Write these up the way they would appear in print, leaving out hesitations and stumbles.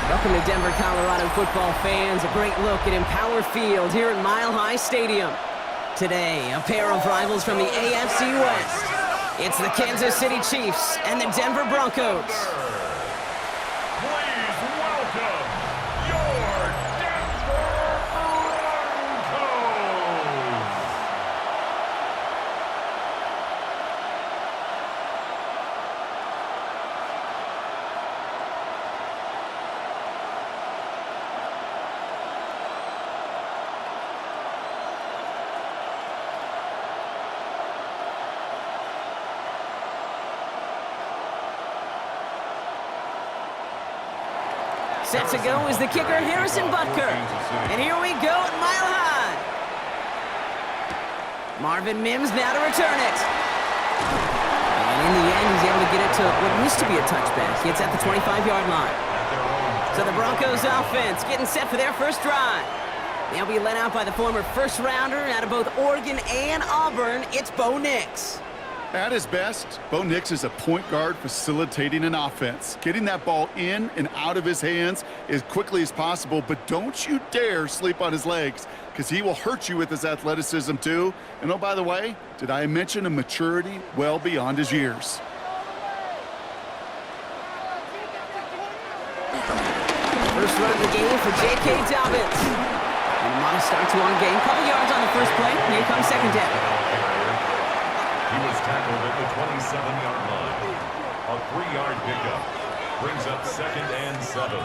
Welcome to Denver, Colorado football fans. A great look at Empower Field here at Mile High Stadium. Today, a pair of rivals from the AFC West. It's the Kansas City Chiefs and the Denver Broncos. Please welcome your Denver Broncos. Set to go is the kicker, Harrison Butker. And here we go at Mile High. Marvin Mims now to return it. And in the end, he's able to get it to what used to be a touchback. It's at the 25-yard line. So the Broncos offense getting set for their first drive. They'll be led out by the former first-rounder out of both Oregon and Auburn. It's Bo Nix. At his best, Bo Nix is a point guard facilitating an offense, getting that ball in and out of his hands as quickly as possible, but don't you dare sleep on his legs, because he will hurt you with his athleticism too. And oh, by the way, did I mention a maturity well beyond his years? First run of the game for J.K. Dobbins. And a modest start to our game. Couple yards on the first play. Here comes second down. He was tackled at the 27-yard line. A 3-yard pickup brings up 2nd and 7.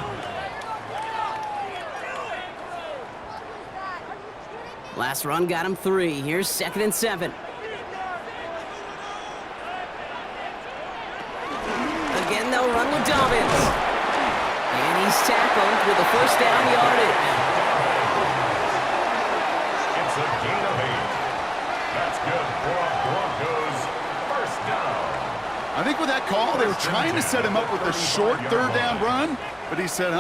Last run got him 3. Here's 2nd and 7. Again, they'll run with Dobbins. And he's tackled with a first down yardage. It's a gain of 8. That's good for a Broncos first down. I think with that call, they were trying to set him up with a short third down run, but he said,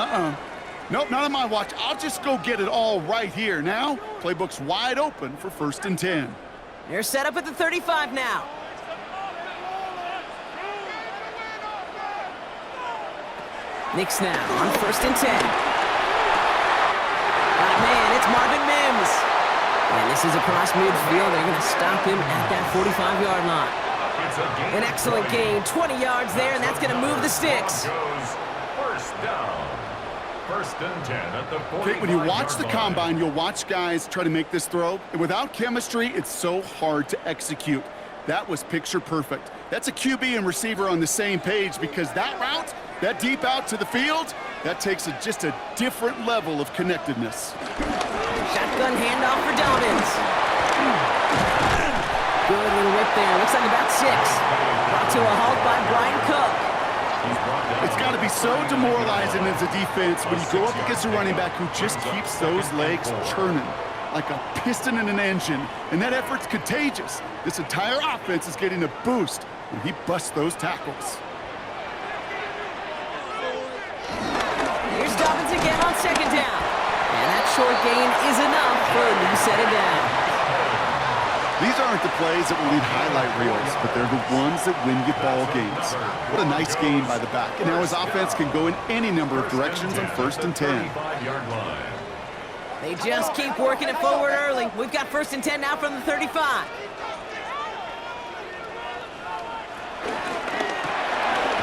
nope, not on my watch. I'll just go get it all right here. Now, playbook's wide open for 1st and 10. They're set up at the 35 now. Nix now on 1st and 10. Got a man, it's Marvin Mims. And this is across midfield. They're going to stop him at that 45-yard line. An excellent gain, 20 yards there, and that's going to move the sticks. First down. 1st and 10 at the 45-yard line. When you watch the combine, you'll watch guys try to make this throw, and without chemistry, it's so hard to execute. That was picture perfect. That's a QB and receiver on the same page, because that route, that deep out to the field, that takes just a different level of connectedness. Shotgun handoff for Dobbins. Good little whip there. Looks like about 6. Brought to a halt by Brian Cook. It's got to be so demoralizing as a defense when you go up against a running back who just keeps those legs churning like a piston in an engine, and that effort's contagious. This entire offense is getting a boost when he busts those tackles. Here's Dobbins again on 2nd down. And that short gain is enough for a new set of down. These aren't the plays that will lead highlight reels, but they're the ones that win you ball games. What a nice game by the back. And now his offense can go in any number of directions on 1st and 10. They just keep working it forward early. We've got 1st and 10 now from the 35.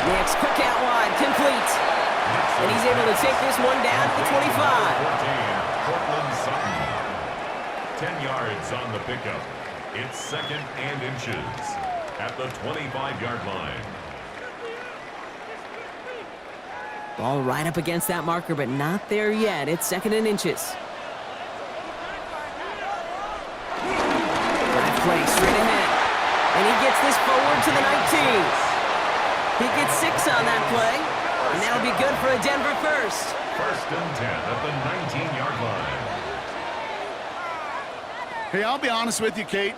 Nix, quick out wide, complete. And he's able to take this one down to the 25. 10 yards on the pickup. It's 2nd and inches at the 25-yard line. Ball right up against that marker, but not there yet. It's 2nd and inches. Drive play straight ahead. And he gets this forward to the 19. He gets 6 on that play. And that'll be good for a Denver first. 1st and 10 at the 19-yard line. Hey, I'll be honest with you, Kate.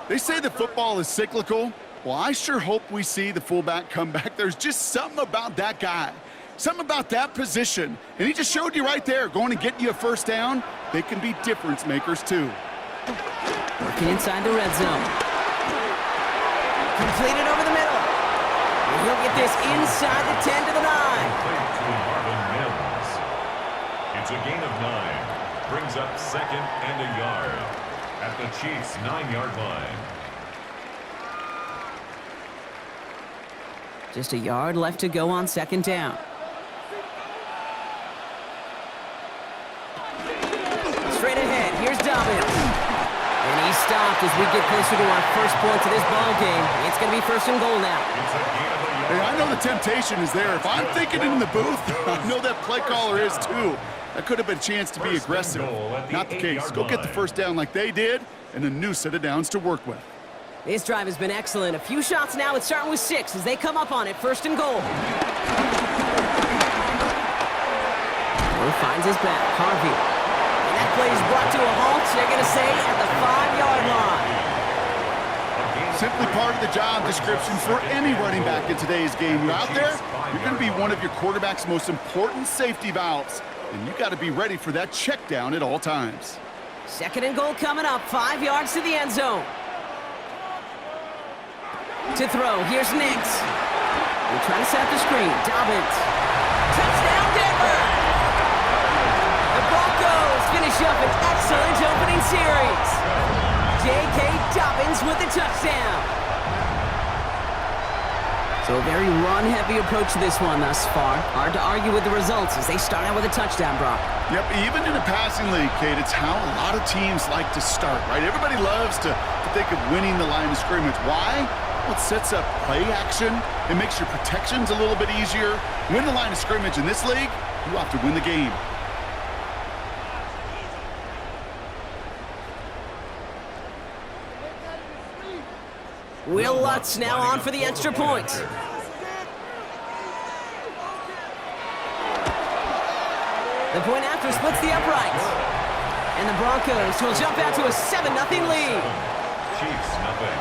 They say that football is cyclical. Well, I sure hope we see the fullback come back. There's just something about that guy. Something about that position. And he just showed you right there, going to get you a first down. They can be difference makers, too. Working inside the red zone. Completed over the middle. And he'll get this inside the 10 to the 9. It's a gain of 9. Brings up 2nd and a yard at the Chiefs' 9-yard line. Just a yard left to go on 2nd down. Straight ahead, here's Dobbins. And he's stopped as we get closer to our first point of this ball game. It's going to be 1st and goal now. It's a gain of a yard. Hey, I know the temptation is there. If I'm thinking in the booth, I know that play caller is too. That could have been a chance to be aggressive. Not the case. Go get the 1st down like they did, and a new set of downs to work with. This drive has been excellent. A few shots now. It's starting with 6 as they come up on it. 1st and goal. Moore finds his back. Harvey. And that play is brought to a halt. They're going to say at the 5-yard line. Simply part of the job description for any running back in today's game. You're out there, you're going to be one of your quarterback's most important safety valves. And you got to be ready for that check down at all times. 2nd and goal coming up. 5 yards to the end zone. To throw, here's Nix. We're trying to set up the screen. Dobbins. Touchdown, Denver! The Broncos finish up an excellent opening series. J.K. Dobbins with the touchdown. So a very run-heavy approach to this one thus far. Hard to argue with the results as they start out with a touchdown, Brock. Yep, even in a passing league, Kate, it's how a lot of teams like to start, right? Everybody loves to think of winning the line of scrimmage. Why? Well, it sets up play action. It makes your protections a little bit easier. Win the line of scrimmage in this league, you have to win the game. Will Lutz now on for the extra point. The point after splits the uprights. And the Broncos will jump out to a 7-0 lead. Chiefs, nothing.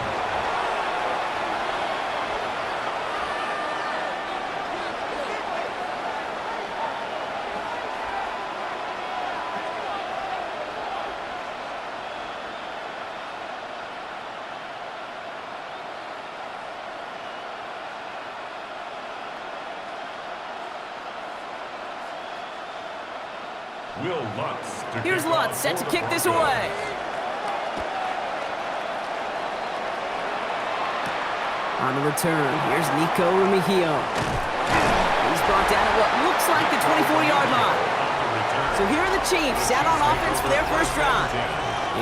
Will Lutz. Here's Lutz set to kick this away. On the return, here's Nico Remigio. He's brought down at what looks like the 24-yard line. So here are the Chiefs out on offense for their first drive.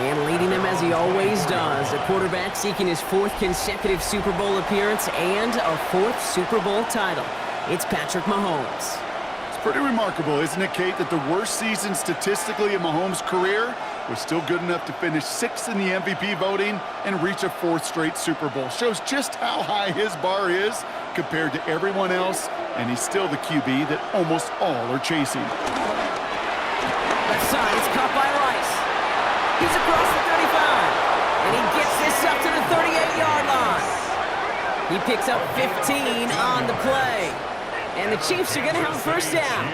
And leading them as he always does, a quarterback seeking his 4th consecutive Super Bowl appearance and a 4th Super Bowl title. It's Patrick Mahomes. Pretty remarkable, isn't it, Kate, that the worst season statistically in Mahomes' career was still good enough to finish 6th in the MVP voting and reach a 4th straight Super Bowl. Shows just how high his bar is compared to everyone else, and he's still the QB that almost all are chasing. Left side is caught by Rice. He's across the 35, and he gets this up to the 38-yard line. He picks up 15 on the play. And the Chiefs are going to have a 1st down.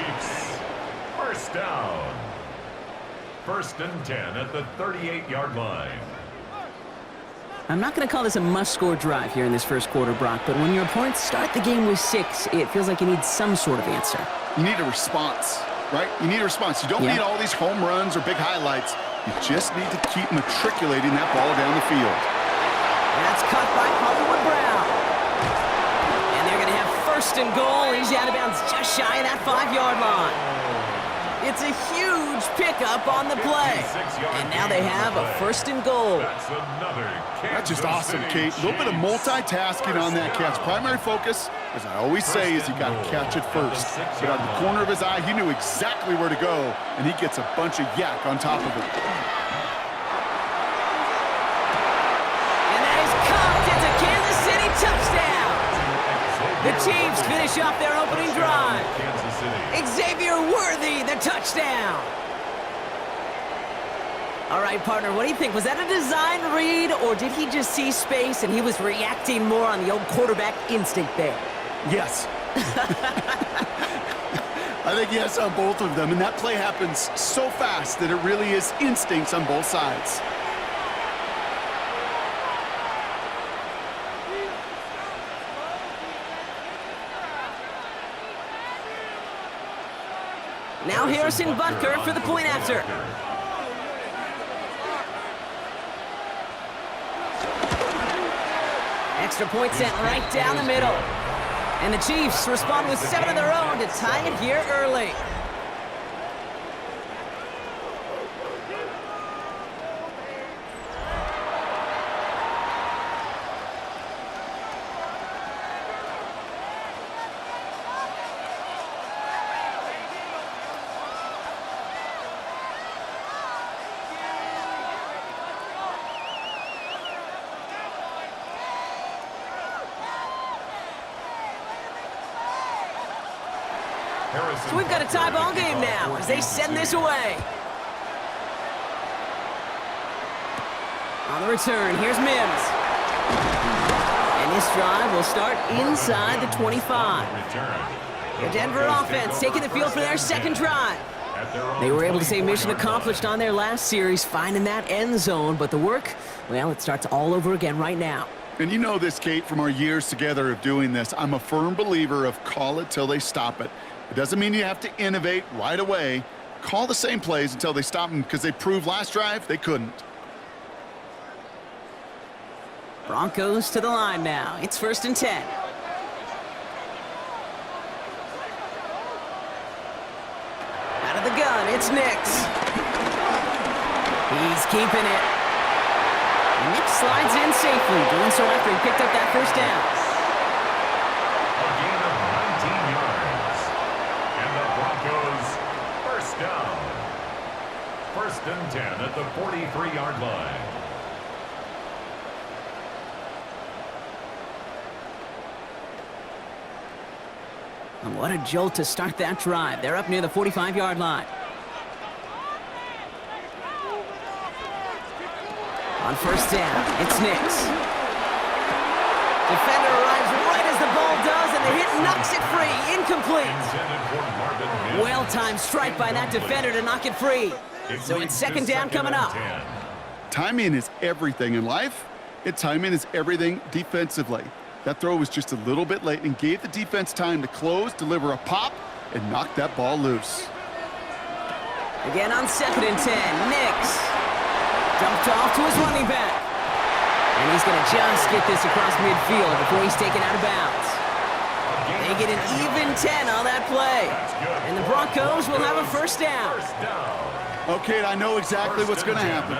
First down. 1st and 10 at the 38-yard line. I'm not going to call this a must-score drive here in this first quarter, Brock, but when your opponents start the game with 6, it feels like you need some sort of answer. You need a response, right? You need a response. You don't need all these home runs or big highlights. You just need to keep matriculating that ball down the field. That's cut by Hollywood Brown. 1st and goal. He's out of bounds just shy of that 5-yard line. It's a huge pickup on the play. And now they have a 1st and goal. That's just awesome, Kate. A little bit of multitasking on that catch. Primary focus, as I always say, is you got to catch it first. But out of the corner of his eye, he knew exactly where to go, and he gets a bunch of yak on top of it. And that is caught. It's a Kansas City touchdown. The Chiefs finish off their opening drive. Xavier Worthy, the touchdown. All right, partner, what do you think? Was that a design read, or did he just see space and he was reacting more on the old quarterback instinct there? Yes. I think yes on both of them, and that play happens so fast that it really is instincts on both sides. Now Harrison Butker for the point after. Extra point sent right down the middle. And the Chiefs respond with 7 of their own to tie it here early. So we've got a tie ball game now as they send this away. On the return, here's Mims. And this drive will start inside the 25. The Denver offense taking the field for their second drive. They were able to say mission accomplished on their last series, finding that end zone, but the work, well, it starts all over again right now. And you know this, Kate, from our years together of doing this. I'm a firm believer of call it till they stop it. It doesn't mean you have to innovate right away. Call the same plays until they stop them, because they proved last drive they couldn't. Broncos to the line now. It's 1st and 10. Out of the gun, it's Nix. He's keeping it. Nix slides in safely, doing so after he picked up that first down. A gain of 19 yards. And the Broncos first down. 1st and 10 at the 43-yard line. And what a jolt to start that drive. They're up near the 45-yard line. On 1st down, it's Nix. Defender arrives right as the ball does, and the hit knocks it free. Incomplete. Well-timed strike by that defender to knock it free. So it's 2nd down coming up. Timing is everything in life. Timing is everything defensively. That throw was just a little bit late and gave the defense time to close, deliver a pop, and knock that ball loose. Again on 2nd and 10, Nix. Dumped off to his running back. And he's going to just get this across midfield before he's taken out of bounds. They get an even 10 on that play. And the Broncos will have a 1st down. Okay, I know exactly what's going to happen.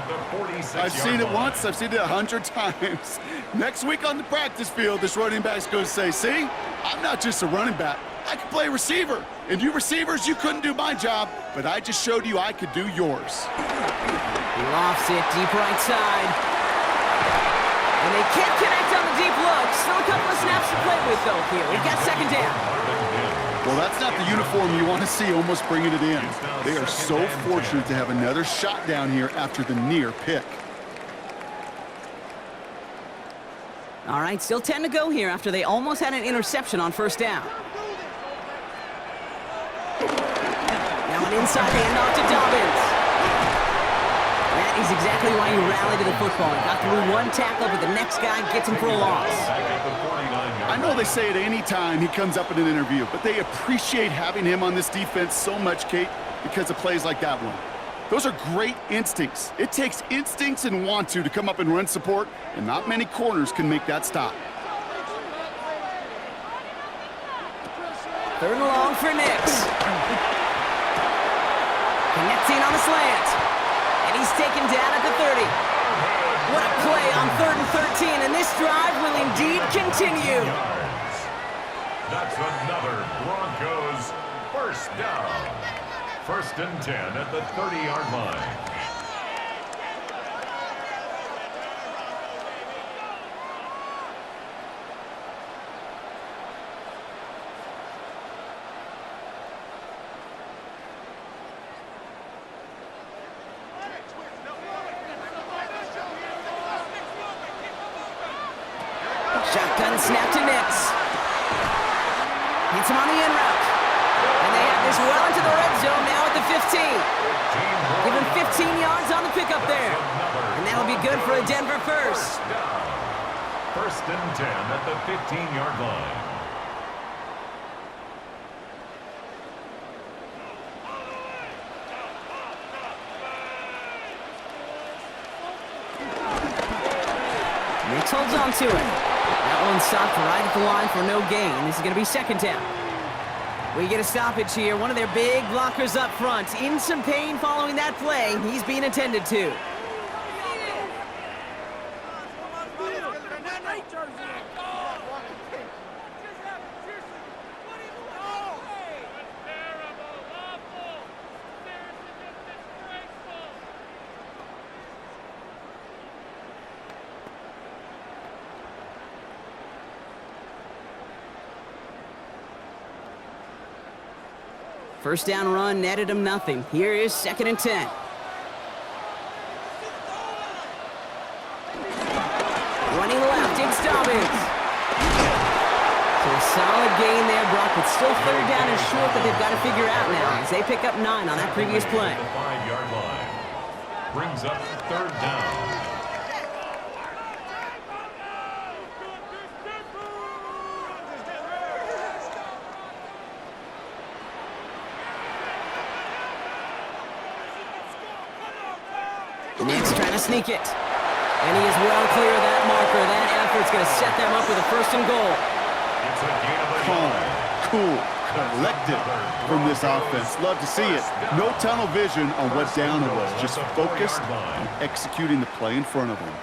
I've seen it once, I've seen it 100 times. Next week on the practice field, this running back's going to say, see, I'm not just a running back. I can play receiver. And you receivers, you couldn't do my job, but I just showed you I could do yours. He lofts it deep right side. And they can't connect on the deep look. Still a couple of snaps to play with, though, here. We've got 2nd down. Well, that's not the uniform you want to see almost bringing it in. They are so fortunate to have another shot down here after the near pick. All right, still 10 to go here after they almost had an interception on 1st down. Now an inside handoff to Dobbins. That is exactly why you rally to the football. He got through one tackle, but the next guy gets him for a loss. I know they say it any time he comes up in an interview, but they appreciate having him on this defense so much, Kate, because of plays like that one. Those are great instincts. It takes instincts and want to come up and run support, and not many corners can make that stop. 3rd and long for Nix. Connecting on the slant. And he's taken down at the 30. What a play on 3rd and 13, and this drive will indeed continue. That's another Broncos 1st down. 1st and 10 at the 30-yard line. Shotgun snap to Nix. Hits him on the in route. And they have this well into the red zone now at the 15. Give him 15 yards on the pickup there. And that'll be good for a Denver 1st. 1st and 10 at the 15-yard line. holds on to it. That one stopped right at the line for no gain. This is going to be second down. We get a stoppage here. One of their big blockers up front. In some pain following that play. He's being attended to. First down run netted him nothing. Here is 2nd and 10. Running left, it's Dobbins. So a solid gain there, Brock, but still 3rd down and short that they've got to figure out now as they pick up 9 on that previous play. The 5-yard line brings up 3rd down. Nick's trying to sneak it. And he is well clear of that marker. That effort's going to set them up with a 1st and goal. Calm, cool, collected from this offense. Love to see it. No tunnel vision on what down it was. Just focused on executing the play in front of them.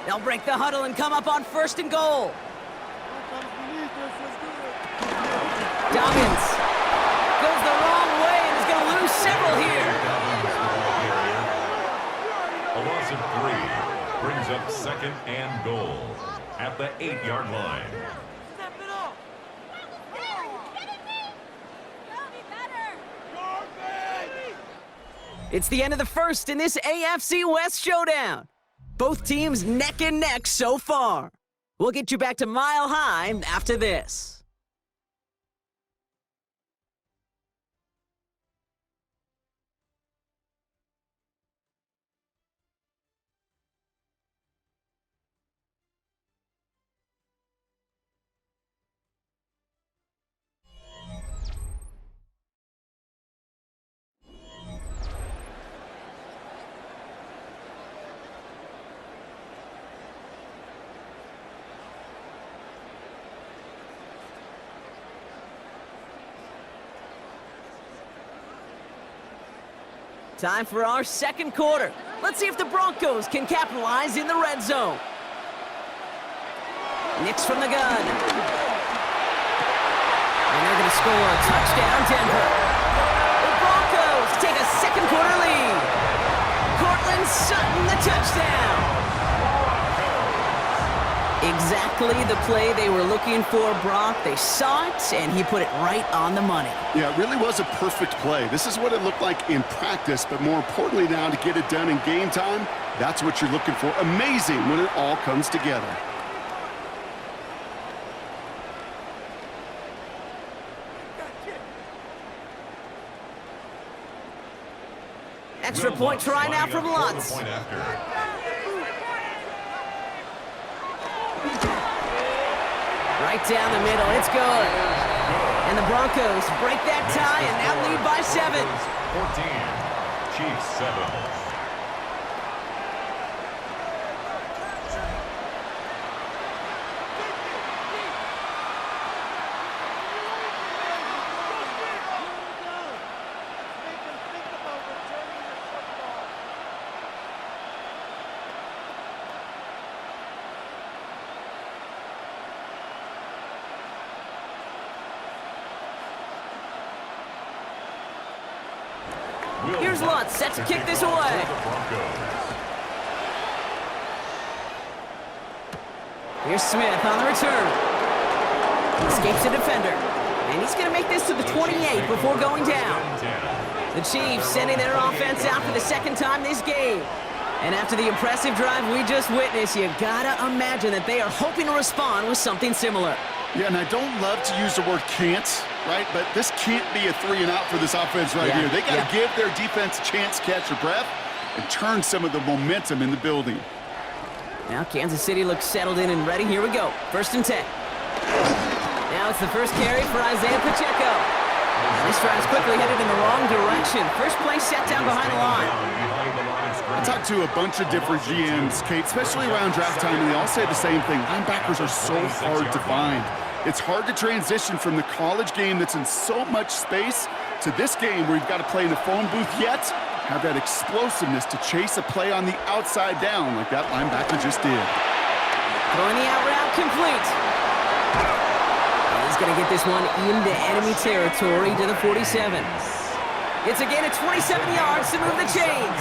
They'll break the huddle and come up on 1st and goal. Dobbins goes the wrong way and is going to lose several here. A loss of 3 brings up 2nd and goal at the 8-yard line. It's the end of the first in this AFC West showdown. Both teams neck and neck so far. We'll get you back to Mile High after this. Time for our 2nd quarter. Let's see if the Broncos can capitalize in the red zone. Nick's from the gun. And they're going to score a touchdown, Denver. The Broncos take a 2nd quarter lead. Cortland Sutton, the touchdown. Exactly the play they were looking for, Brock. They saw it, and he put it right on the money. Yeah, it really was a perfect play. This is what it looked like in practice, but more importantly now to get it done in game time, that's what you're looking for. Amazing when it all comes together. Extra point try now from Lutz. Right down the middle, it's good. And the Broncos break that tie and now lead by 7. 14, Chiefs 7. Here's Lutz, set to kick this away. Here's Smith on the return. Escapes the defender. And he's going to make this to the 28 before going down. The Chiefs sending their offense out for the 2nd time this game. And after the impressive drive we just witnessed, you gotta imagine that they are hoping to respond with something similar. Yeah, and I don't love to use the word can't, right? But this can't be a 3-and-out for this offense right here. They got to give their defense a chance to catch their breath and turn some of the momentum in the building. Now Kansas City looks settled in and ready. Here we go. 1st and 10. Now it's the first carry for Isaiah Pacheco. This drive's quickly headed in the wrong direction. First play set down behind the line. I talked to a bunch of different GMs, Kate, especially around draft time, and they all say the same thing. Linebackers are so hard to find. It's hard to transition from the college game that's in so much space to this game where you've got to play in the phone booth, yet have that explosiveness to chase a play on the outside down like that linebacker just did. Throwing the out route complete. He's going to get this one into enemy territory to the 47. It's again at 27 yards to move the chains.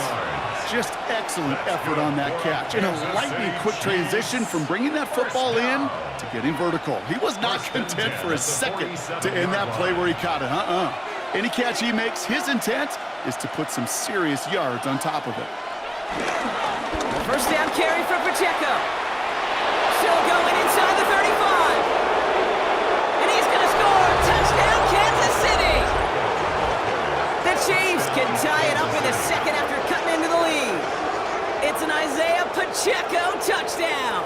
Just excellent effort on that catch. And a lightning quick transition from bringing that football in to getting vertical. He was not content for a second to end that play where he caught it. Any catch he makes, his intent is to put some serious yards on top of it. First down carry for Pacheco. Still going inside the 35. And he's going to score. Touchdown, Kansas City. The Chiefs can tie it up in the second after cutting into the lead. It's an Isaiah Pacheco touchdown.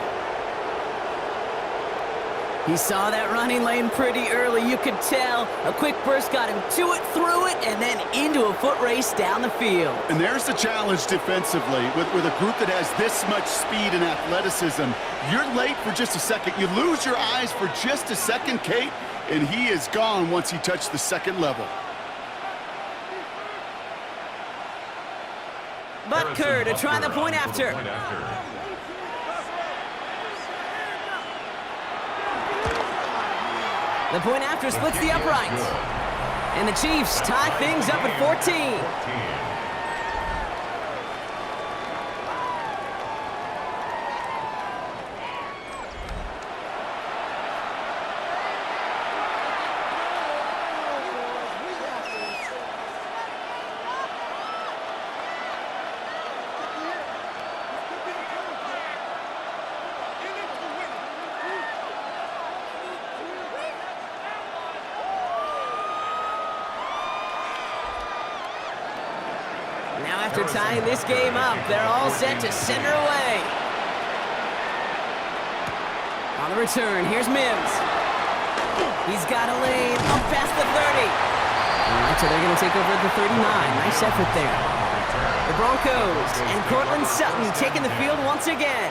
He saw that running lane pretty early, you could tell. A quick burst got him to it, through it, and then into a foot race down the field. And there's the challenge defensively. With a group that has this much speed and athleticism, you're late for just a second. You lose your eyes for just a second, Kate, and he is gone once he touched the second level. Butker to try the point after. The point after splits the uprights. And the Chiefs tie things up at 14. Now after tying this game up, they're all set to send her away. On the return, here's Mims. He's got a lane up past the 30. All right, so they're going to take over at the 39. Nice effort there. The Broncos and Cortland Sutton taking the field once again.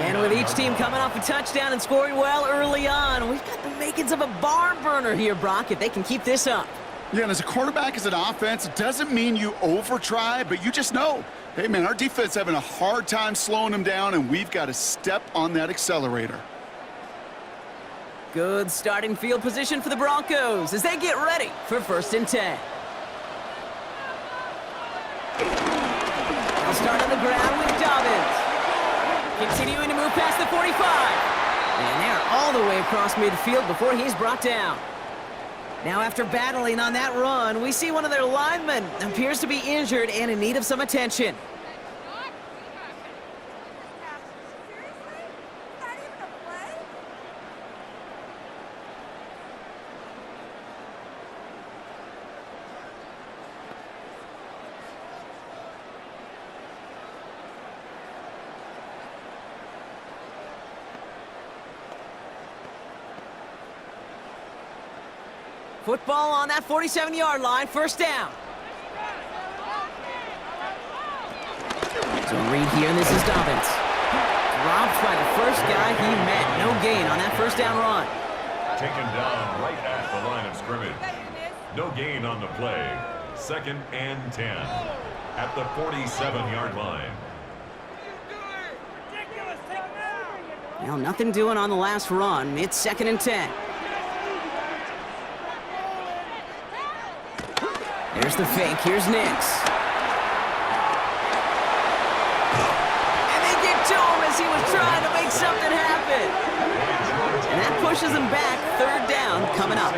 And with each team coming off a touchdown and scoring well early on, we've got the makings of a barn burner here, Brock, if they can keep this up. Yeah, and as a quarterback, as an offense, it doesn't mean you over-try, but you just know, hey, man, our defense having a hard time slowing them down, and we've got to step on that accelerator. Good starting field position for the Broncos as they get ready for 1st and 10. They'll start on the ground with Dobbins. Continuing to move past the 45. And they're all the way across midfield before he's brought down. Now after battling on that run, we see one of their linemen appears to be injured and in need of some attention. Football on that 47-yard line, 1st down. So read here, and this is Dobbins. Dropped by the first guy he met. No gain on that 1st down run. Taken down right at the line of scrimmage. No gain on the play. 2nd and 10 at the 47-yard line. Well, nothing doing on the last run. It's 2nd and 10. There's the fake. Here's Nix. And they get to him as he was trying to make something happen. And that pushes him back. 3rd down coming up.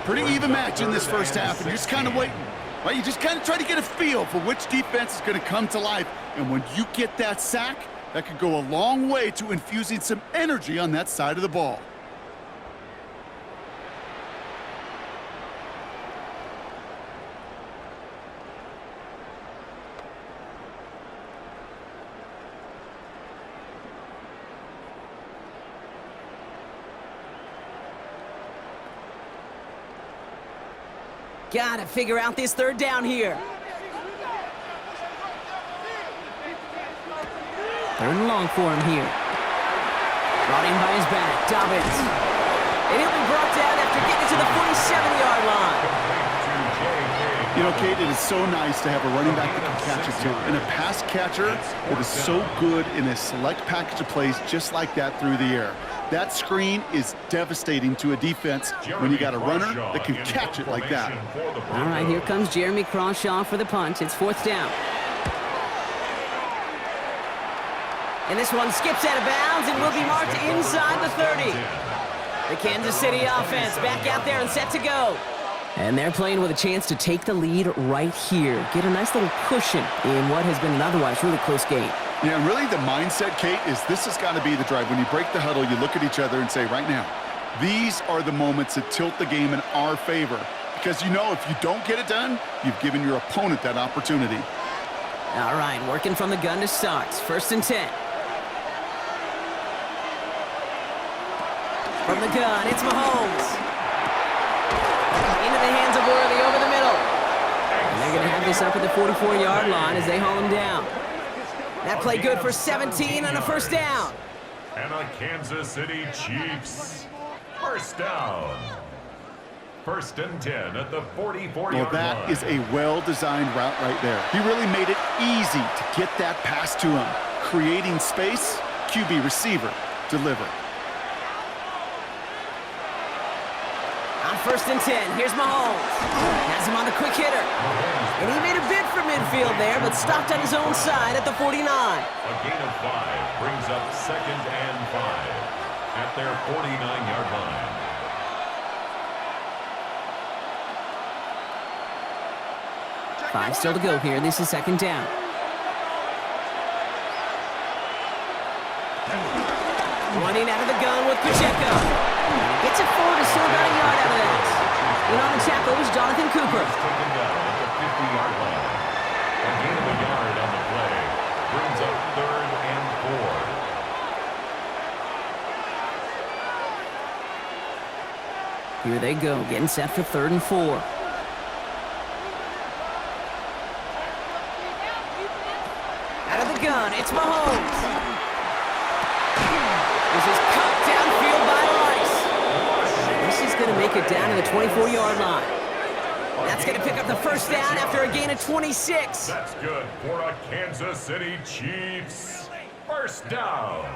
Pretty even match in this first half, and you're just kind of waiting. Right? You just kind of try to get a feel for which defense is going to come to life. And when you get that sack, that could go a long way to infusing some energy on that side of the ball. Gotta figure out this third down here. Third and long for him here. Brought in by his back, Dobbins. And he'll be brought down after getting to the 47-yard line. You know, Kate, it is so nice to have a running back that can catch it too. And a pass catcher that is so good in a select package of plays just like that through the air. That screen is devastating to a defense when you got a runner that can catch it like that. All right, here comes Jeremy Crawshaw for the punt. It's fourth down. And this one skips out of bounds and will be marked inside the 30. The Kansas City offense back out there and set to go. And they're playing with a chance to take the lead right here. Get a nice little cushion in what has been an otherwise really close game. Yeah, and really the mindset, Kate, is this has got to be the drive. When you break the huddle, you look at each other and say, right now, these are the moments that tilt the game in our favor. Because you know if you don't get it done, you've given your opponent that opportunity. All right, working from the gun to start. First and 10. From the gun, it's Mahomes. Into the hands of Worthy over the middle. And they're going to have this up at the 44-yard line as they haul him down. That play good for 17 and a first down. And the Kansas City Chiefs. First down. First and 10 at the 44-yard line. Well, that is a well-designed route right there. He really made it easy to get that pass to him. Creating space, QB receiver, deliver. First and 10, here's Mahomes. Has him on the quick hitter. And he made a bid for midfield there, but stopped on his own side at the 49. A gain of 5 brings up second and 5 at their 49-yard line. Five still to go here. This is second down. Running out of the gun with Pacheco. Gets it forward to still about a yard out of that. And on the tackle was Jonathan Cooper. Taken down at the 50-yard line. A gain of a yard on the play brings up third and 4. Here they go, getting set for third and 4. Out of the gun, it's Mahomes. This is cut downfield by Rice. This is going to make it down to the 24-yard line. That's going to pick up the first down after a gain of 26. That's good for a Kansas City Chiefs. First down.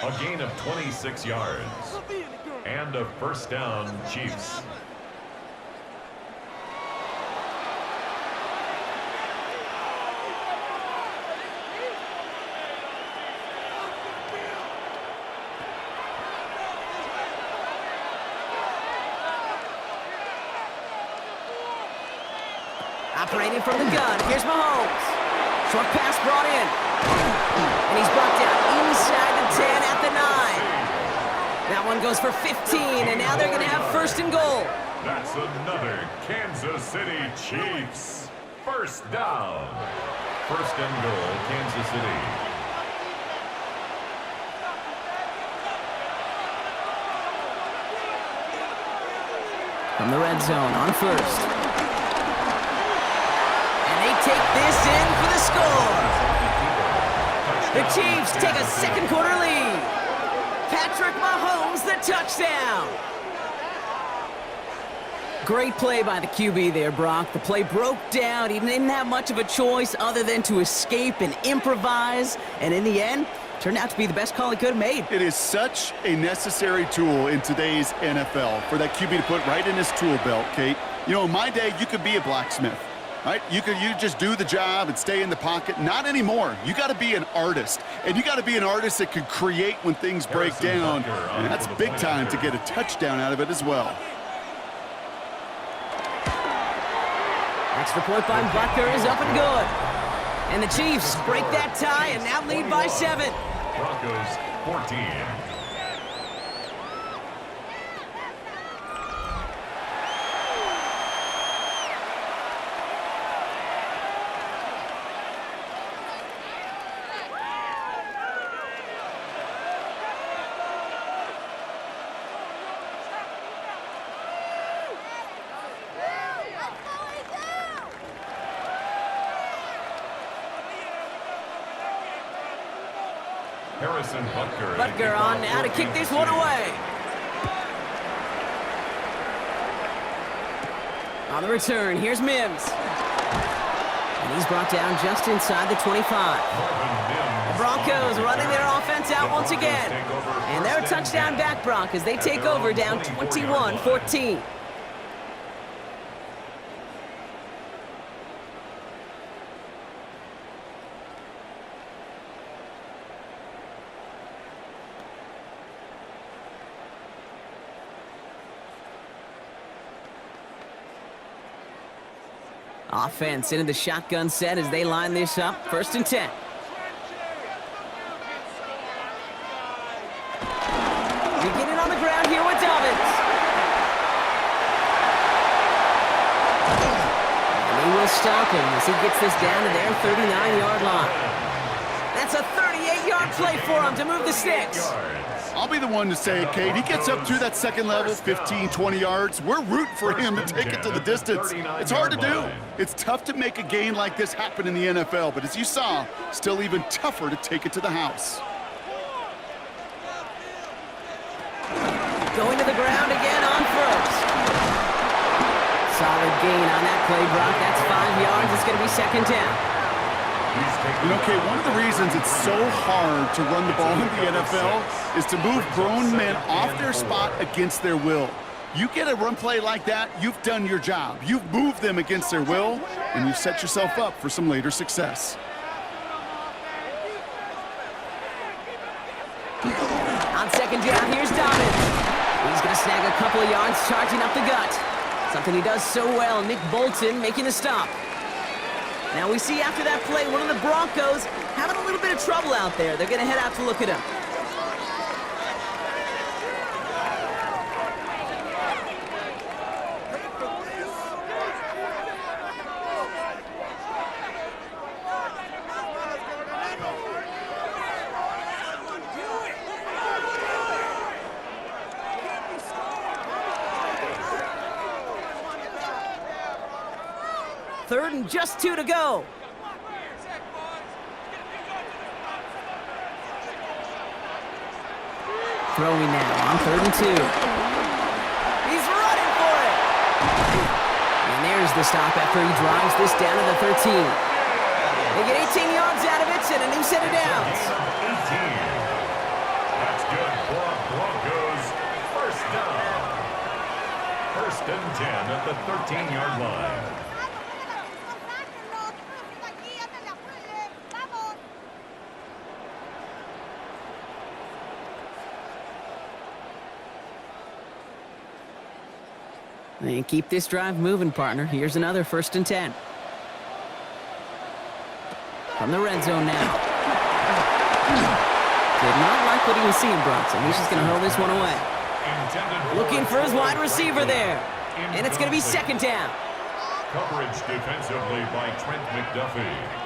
A gain of 26 yards. And a first down, Chiefs. Operating from the gun, here's Mahomes. Short pass brought in. And he's brought down inside the 10 at the 9. That one goes for 15, and now they're going to have first and goal. That's another Kansas City Chiefs. First down. First and goal, Kansas City. From the red zone on first. Take this in for the score. The Chiefs take a second quarter lead. Patrick Mahomes, the touchdown. Great play by the QB there, Brock. The play broke down. He didn't have much of a choice other than to escape and improvise. And in the end, turned out to be the best call he could have made. It is such a necessary tool in today's NFL for that QB to put right in his tool belt, Kate. You know, in my day, you could be a blacksmith. Right? You just do the job and stay in the pocket. Not anymore. You got to be an artist. And you got to be an artist that can create when things break down. And that's big time to get a touchdown out of it as well. Extra point by Butker is up and good. And the Chiefs break that tie and now lead by 7. Broncos 14. Harrison Butker. Butker on now to kick this one away. On the return, here's Mims. And he's brought down just inside the 25. The Broncos running their offense out once again. And they're a touchdown back, Broncos. They take over down 21-14. Offense into the shotgun set as they line this up. 1st and 10. Beginning on the ground here with Dobbins. And they will stop him as he gets this down to their 39-yard line. That's a 38-yard play for him to move the sticks. I'll be the one to say it, Kate. He gets up to that second level, 15, 20 yards. We're rooting for him to take it to the distance. It's hard to do. It's tough to make a gain like this happen in the NFL, but as you saw, still even tougher to take it to the house. Going to the ground again on 1st. Solid gain on that play, Brock. That's 5 yards. It's going to be 2nd down. You know, Kate, one of the reasons it's so hard to run the ball in the NFL is to move grown men off their spot against their will. You get a run play like that, you've done your job. You've moved them against their will, and you've set yourself up for some later success. On 2nd down, here's Dobbins. He's going to snag a couple of yards charging up the gut. Something he does so well. Nick Bolton making the stop. Now we see after that play, one of the Broncos having a little bit of trouble out there. They're going to head out to look at him. Third and just 2 to go. Throwing now on 3rd and 2. He's running for it. And there's the stop after he drives this down to the 13. They get 18 yards out of it and a new set of downs. 18. That's good for Broncos. 1st down. 1st and 10 at the 13-yard line. And keep this drive moving, partner. Here's another 1st and 10. From the red zone now. Did not like what he was seeing, Bronson. He's just going to hurl this one away. Looking for his wide receiver there. And it's going to be 2nd down. Coverage defensively by Trent McDuffie.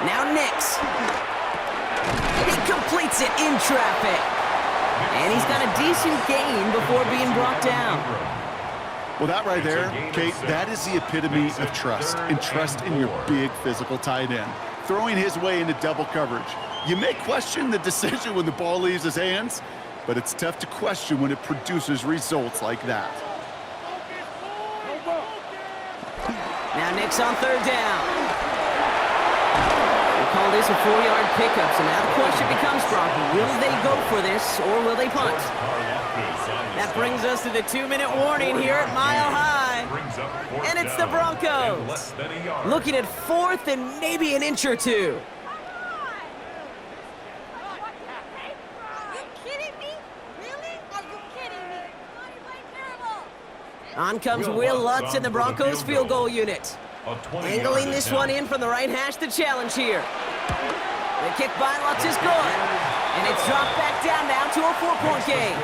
Now Nix. He completes it in traffic. And he's got a decent gain before being brought down. Well, that right there, Kate, that is the epitome of trust, and trust in your big physical tight end. Throwing his way into double coverage. You may question the decision when the ball leaves his hands, but it's tough to question when it produces results like that. Now Nix on 3rd down. Call this a 4-yard pickup, so now the question becomes, Brock, will they go for this or will they punt? That brings us to the 2-minute warning here at Mile High. And it's the Broncos. Looking at 4th and maybe an inch or 2. On comes Will Lutz in the Broncos field goal unit. Angling this one in from the right hash, the challenge here. The kick by Lutz is good. And it's dropped back down now to a 4-point game.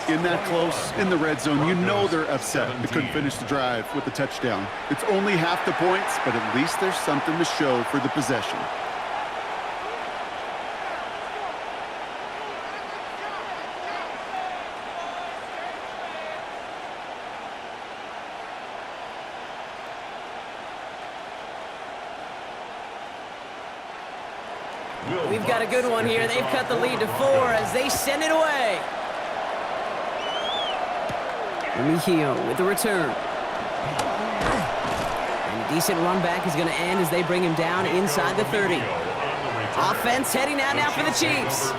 In that close, in the red zone, you know they're upset. They couldn't finish the drive with the touchdown. It's only half the points, but at least there's something to show for the possession. We've got a good one here. They've cut the lead to 4 as they send it away. Mejio with the return. And a decent run back is going to end as they bring him down inside the 30. Offense heading out now for the Chiefs.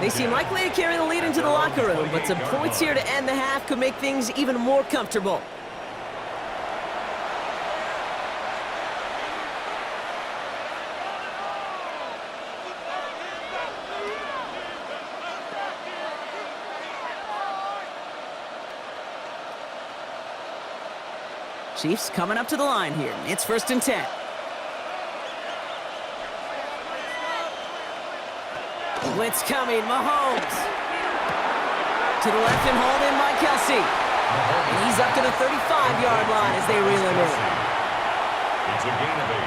They seem likely to carry the lead into the locker room, but some points here to end the half could make things even more comfortable. Chiefs coming up to the line here. It's 1st and 10. Blitz coming, Mahomes. To the left and hauled in by Kelsey. And he's up to the 35-yard line as they reel him in. It's a gain of 8.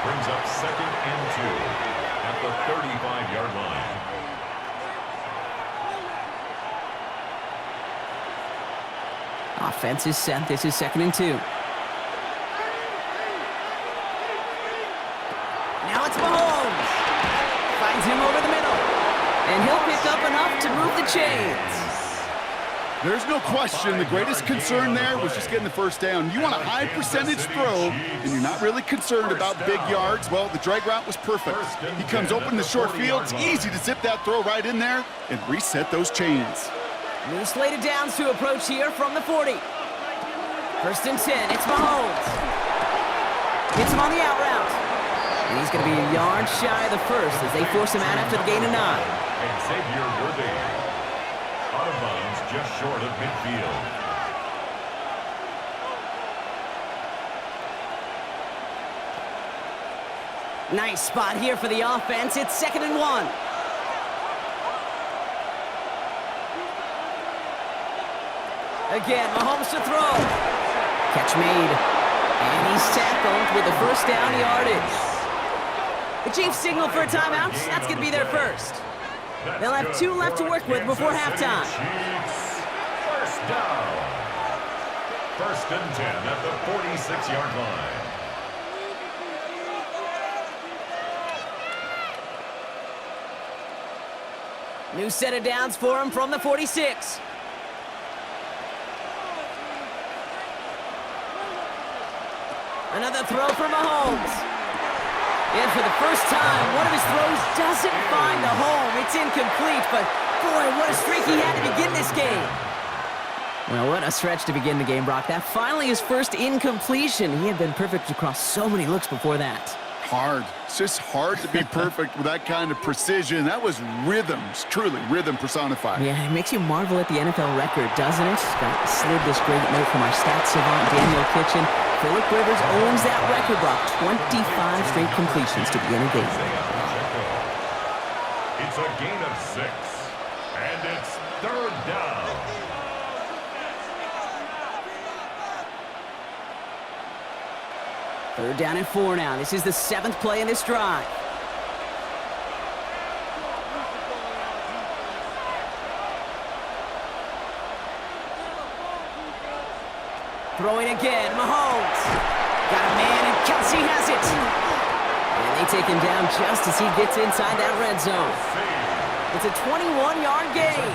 Brings up 2nd and 2 at the 35-yard line. Offense is set. This is 2nd and 2. Now it's Mahomes. Finds him over the middle. And he'll pick up enough to move the chains. There's no question the greatest concern there was just getting the 1st down. You want a high percentage throw, and you're not really concerned about big yards. Well, the drag route was perfect. He comes open in the short field. It's easy to zip that throw right in there and reset those chains. New slated downs to approach here from the 40. 1st and 10. It's Mahomes. Hits him on the out route. And he's going to be a yard shy of the 1st as they force him out after the gain of 9. Xavier Worthy. Out of bounds just short of midfield. Nice spot here for the offense. It's 2nd and 1. Again, Mahomes to throw. Catch made. And he's tackled with the 1st down yardage. The Chiefs signal for a timeout. That's going to be their 1st. They'll have 2 left to work with before halftime. 1st down. 1st and 10 at the 46-yard line. New set of downs for him from the 46. Another throw for Mahomes. And for the first time, one of his throws doesn't find a home. It's incomplete, but boy, what a streak he had to begin this game. Well, what a stretch to begin the game, Brock. That finally his first incompletion. He had been perfect across so many looks before that. Hard. It's just hard to be perfect with that kind of precision. That was rhythm. It's truly rhythm personified. Yeah, it makes you marvel at the NFL record, doesn't it? Got slid this great note from our stats savant, Daniel Kitchen. Phillip Rivers owns that record, Brock. 25 straight completions to begin a game. It's a gain of 6. And it's 3rd down. Third down and 4 now. This is the 7th play in this drive. Throwing again, Mahomes. Got a man, and Kelsey has it. And they take him down just as he gets inside that red zone. It's a 21-yard gain.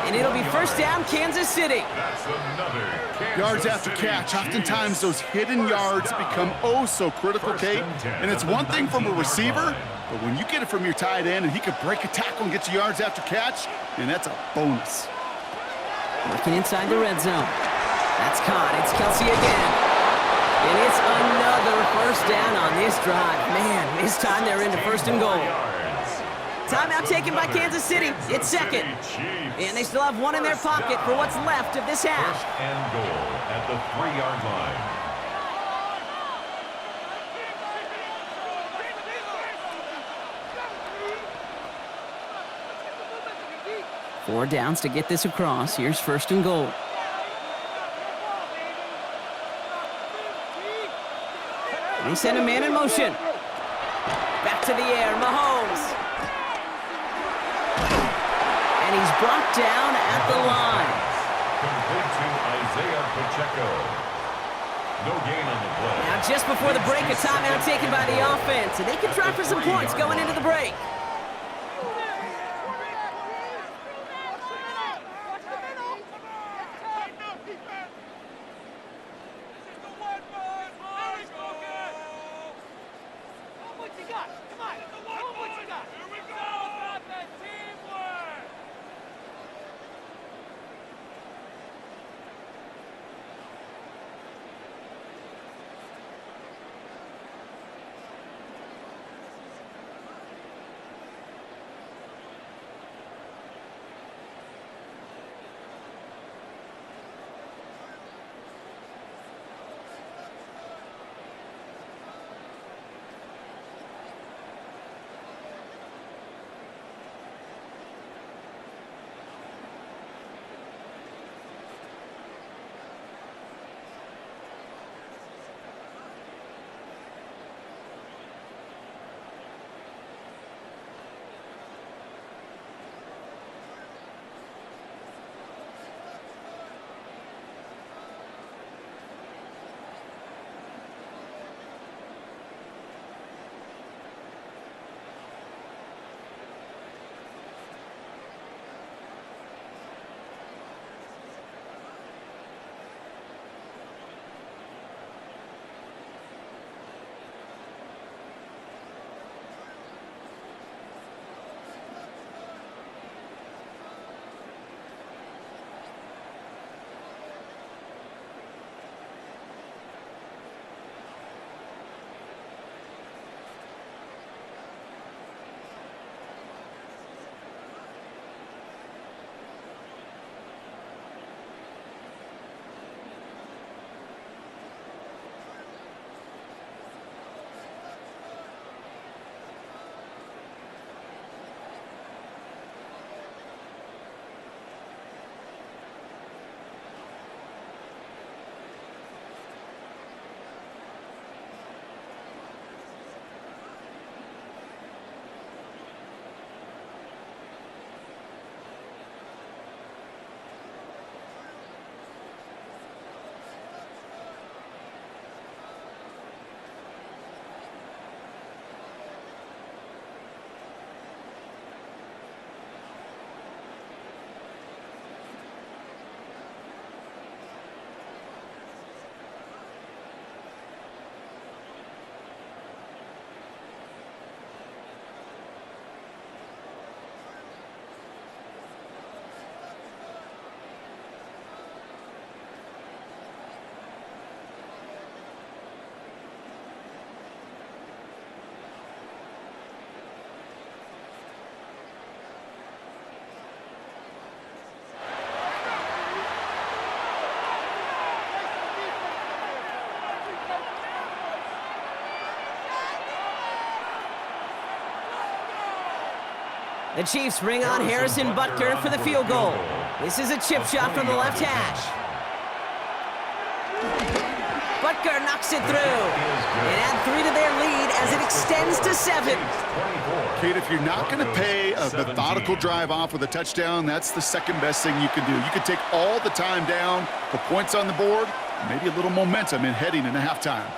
And it'll be 1st down, Kansas City. That's another Yards after catch. Oftentimes those hidden yards become oh so critical, Kate. And it's one thing from a receiver, but when you get it from your tight end and he can break a tackle and get you yards after catch, and that's a bonus. Working inside the red zone. That's caught. It's Kelsey again. And it's another 1st down on this drive. Man, this time they're into 1st and goal. Timeout taken by Kansas City. It's 2nd. And they still have 1 in their pocket for what's left of this half. 1st and goal at the 3-yard line. Four downs to get this across. Here's 1st and goal. They send a man in motion. Back to the air, Mahomes. And he's brought down at the line. Complete to Isaiah Pacheco. No gain on the play. Now just before the break, a timeout taken by the offense. And they can try for some points going into the break. The Chiefs bring on Harrison Butker for the field goal. This is a chip shot from the left hash. Butker knocks it through. And add 3 to their lead as it extends to 7. Kate, if you're not going to pay a methodical drive off with a touchdown, that's the second best thing you can do. You can take all the time down, put points on the board, maybe a little momentum in heading into halftime.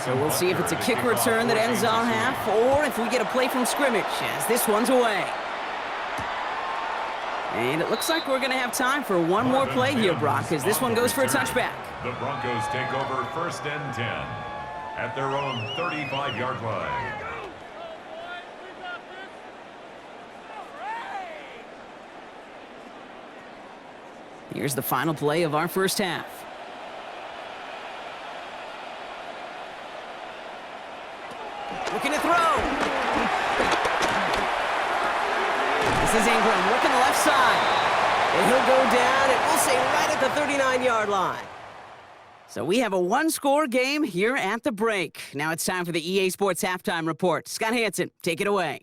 So we'll see if it's a kick return that ends our half, or if we get a play from scrimmage, as this one's away. And it looks like we're going to have time for one more play here, Brock, as this one goes for a touchback. The Broncos take over 1st and 10 at their own 35-yard line. Here's the final play of our first half. Looking to throw. This is Ingram working the left side. And he'll go down, and we'll say right at the 39-yard line. So we have a one-score game here at the break. Now it's time for the EA Sports Halftime Report. Scott Hansen, take it away.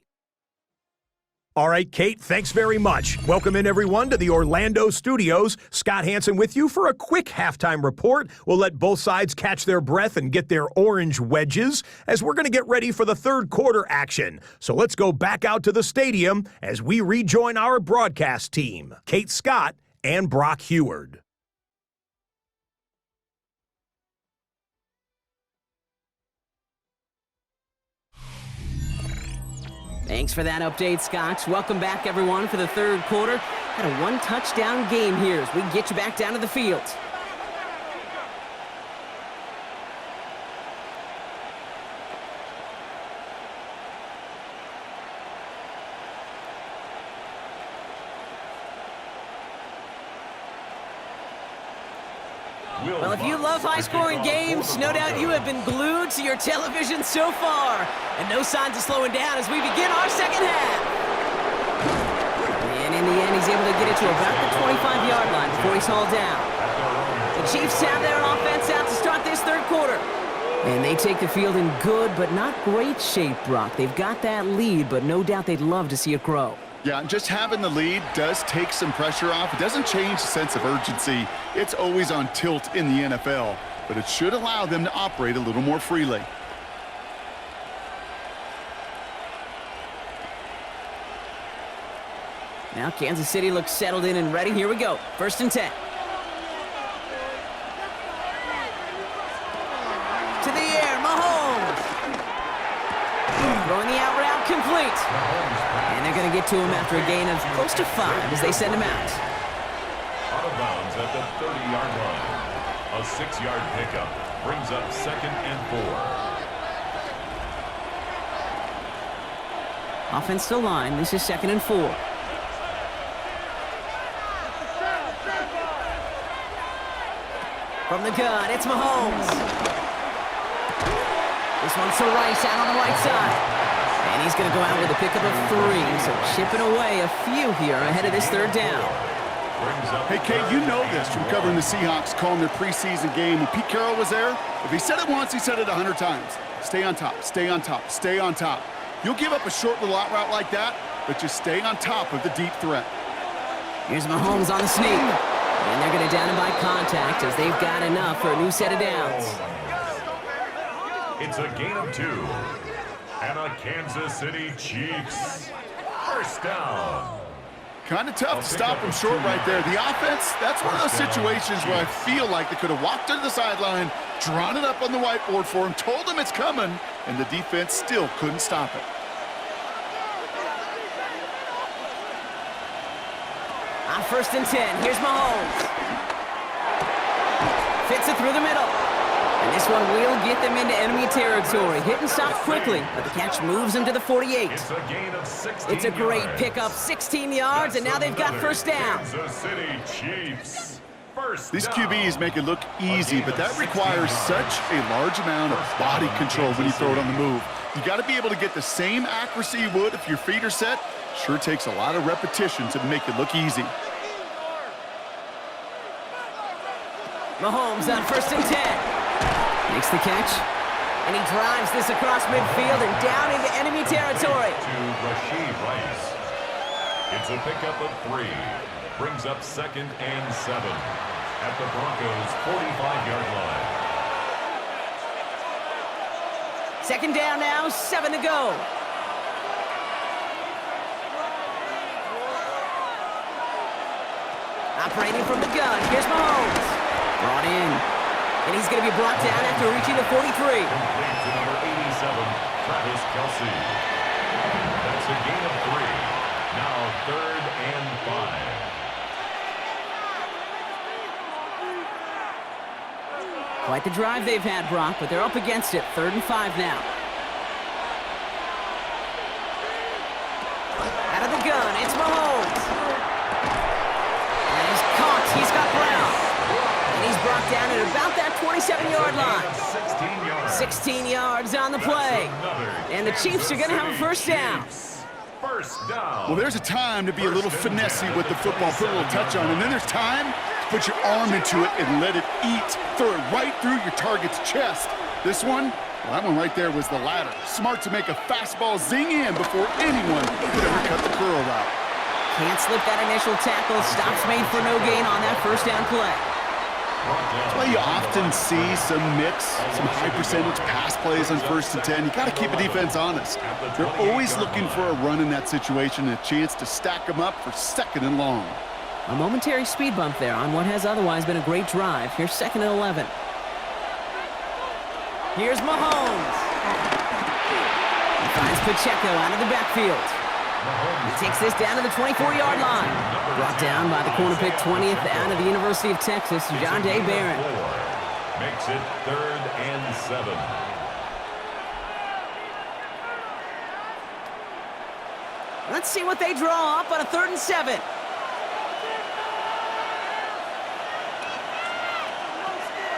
All right, Kate, thanks very much. Welcome in, everyone, to the Orlando studios. Scott Hansen with you for a quick halftime report. We'll let both sides catch their breath and get their orange wedges as we're going to get ready for the third quarter action. So let's go back out to the stadium as we rejoin our broadcast team, Kate Scott and Brock Heward. Thanks for that update, Scott. Welcome back, everyone, for the third quarter. Got a one-touchdown game here as we get you back down to the field. Well, if you love high-scoring games, no doubt you have been glued to your television so far. And no signs of slowing down as we begin our second half. And in the end, he's able to get it to about the 25-yard line before he's hauled down. The Chiefs have their offense out to start this third quarter. And they take the field in good but not great shape, Brock. They've got that lead, but no doubt they'd love to see it grow. Yeah, just having the lead does take some pressure off. It doesn't change the sense of urgency. It's always on tilt in the NFL, but it should allow them to operate a little more freely. Now Kansas City looks settled in and ready. Here we go. 1st and 10. To the air, Mahomes. Throwing the out route complete. And they're going to get to him after a gain of close to 5 as they send him out. Out of bounds at the 30-yard line. A 6-yard pickup brings up 2nd and 4. Offense to line. This is 2nd and 4. From the gun, it's Mahomes. This one's to Rice out on the right side. And he's going to go out with a pickup of 3, so chipping away a few here ahead of this third down. Hey, Kate, you know this from covering the Seahawks, calling their preseason game. When Pete Carroll was there, if he said it once, he said it 100 times. Stay on top, stay on top, stay on top. You'll give up a short little out route like that, but just stay on top of the deep threat. Here's Mahomes on the sneak. And they're going to down him by contact as they've got enough for a new set of downs. It's a gain of 2. And a Kansas City Chiefs 1st down. Kind of tough to stop him short right there. The offense, that's one of those situations where I feel like they could have walked to the sideline, drawn it up on the whiteboard for him, told him it's coming, and the defense still couldn't stop it. On 1st and 10, here's Mahomes. Fits it through the middle. And this one will get them into enemy territory. Hit and stop quickly, but the catch moves them to the 48. It's a gain of 16 It's a great yards. pickup, 16 yards, and now they've got 1st down. Kansas City Chiefs. These QBs make it look easy, but that requires such a large amount of body control when you throw it on the move. You got to be able to get the same accuracy you would if your feet are set. Sure takes a lot of repetition to make it look easy. Mahomes on 1st and 10. Makes the catch. And he drives this across midfield and down into enemy territory. To Rashid Rice. It's a pickup of 3. Brings up 2nd and 7 at the Broncos' 45-yard line. 2nd down now, 7 to go. Operating from the gun, here's Mahomes. Brought in. And he's going to be brought down after reaching the 43. Complete to number 87, Travis Kelce. That's a gain of 3. Now 3rd and 5. Quite the drive they've had, Brock, but they're up against it. 3rd and 5 now. Out of the gun, it's Mahomes. And he's caught. He's got Brown. And he's brought down at about that 27-yard line. 16 yards. 16 yards on the play. And the Chiefs are going to have a 1st down. First down. Well, there's a time to be a little finessey with the football, put a little touch on, and then there's time to put your arm into it and let it eat. Throw it right through your target's chest. This one, well, that one right there was the latter. Smart to make a fastball zing in before anyone could ever cut the curl route. Can't slip that initial tackle. Stops made for no gain on that 1st down play. That's why you often see some mix, some high-percentage pass plays on 1st and 10. You got to keep the defense honest. They're always looking for a run in that situation and a chance to stack them up for 2nd and long. A momentary speed bump there on what has otherwise been a great drive. Here's 2nd and 11. Here's Mahomes. He finds Pacheco out of the backfield. He takes this down to the 24-yard line. Brought down by the corner pick 20th out of the University of Texas, John Day Barron. Makes it 3rd and 7. Let's see what they draw up on a 3rd and 7.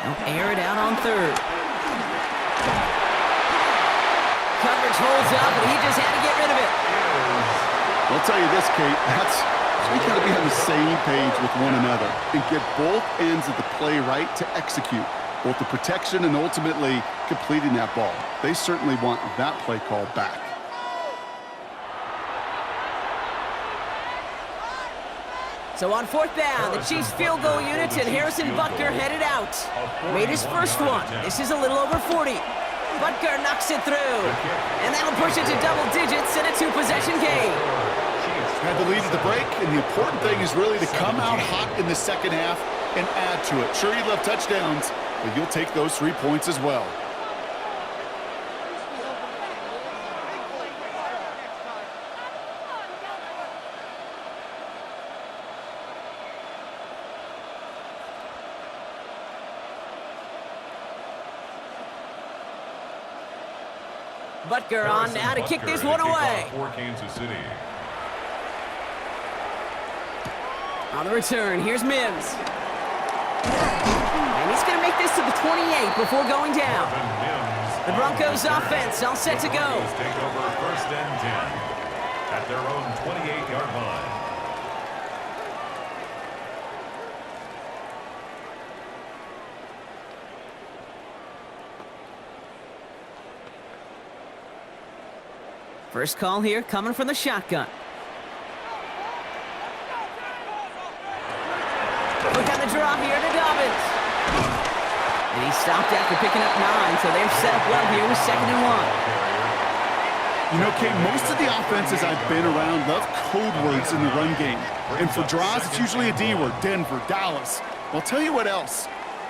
They'll air it out on 3rd. Coverage holds up, and he just had to get rid of it. I'll tell you this, Kate, we got to be on the same page with one another and get both ends of the play right to execute, both the protection and ultimately completing that ball. They certainly want that play call back. So on 4th down, the Chiefs field goal units and Harrison Butker headed out. Made his first one. This is a little over 40. Butker knocks it through. And that'll push it to double digits in a 2-possession game. Had the lead at the break, and the important thing is really to come out hot in the 2nd half and add to it. Sure, you love touchdowns, but you'll take those 3 points as well. Butker on now to kick this one away. For Kansas City. On the return, here's Mims. And he's going to make this to the 28 before going down. The Broncos offense all set to go. Take over 1st and 10 at their own 28-yard line. First call here coming from the shotgun. Look on the draw here to Dobbins. And he stopped after picking up 9, so they're set up well here with 2nd and 1. You know, Kate, most of the offenses I've been around love code words in the run game. And for draws, it's usually a D word, Denver, Dallas. I'll tell you what else.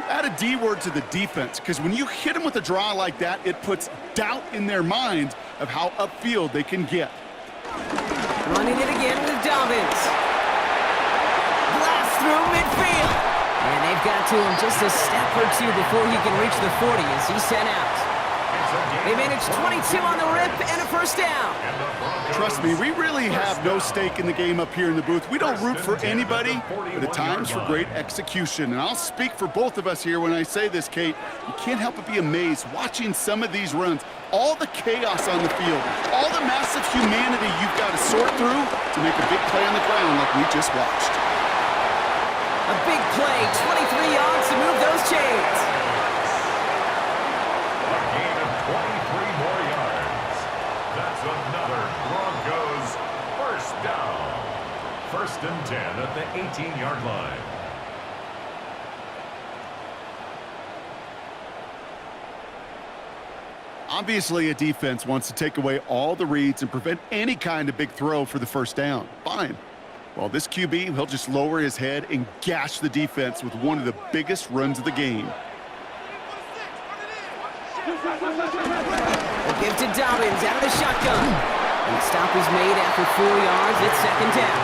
Add a D word to the defense, because when you hit them with a draw like that, it puts doubt in their mind of how upfield they can get. Running it again with Dobbins. Blast through midfield. And they've got to him just a step or 2 before he can reach the 40 as he's sent out. It's They managed 22 on the rip and a first down. Trust me, we really have no stake in the game up here in the booth. We don't root for anybody, but at times for great execution. And I'll speak for both of us here when I say this, Kate. You can't help but be amazed watching some of these runs. All the chaos on the field, all the massive humanity you've got to sort through to make a big play on the ground like we just watched. A big play, 23 yards to move those chains. A gain of 23 more yards. That's another Broncos first down. 1st and 10 at the 18-yard line. Obviously, a defense wants to take away all the reads and prevent any kind of big throw for the first down. Fine. Well, this QB, he'll just lower his head and gash the defense with one of the biggest runs of the game. They'll give to Dobbins out of the shotgun. And the stop is made after 4 yards. It's 2nd down.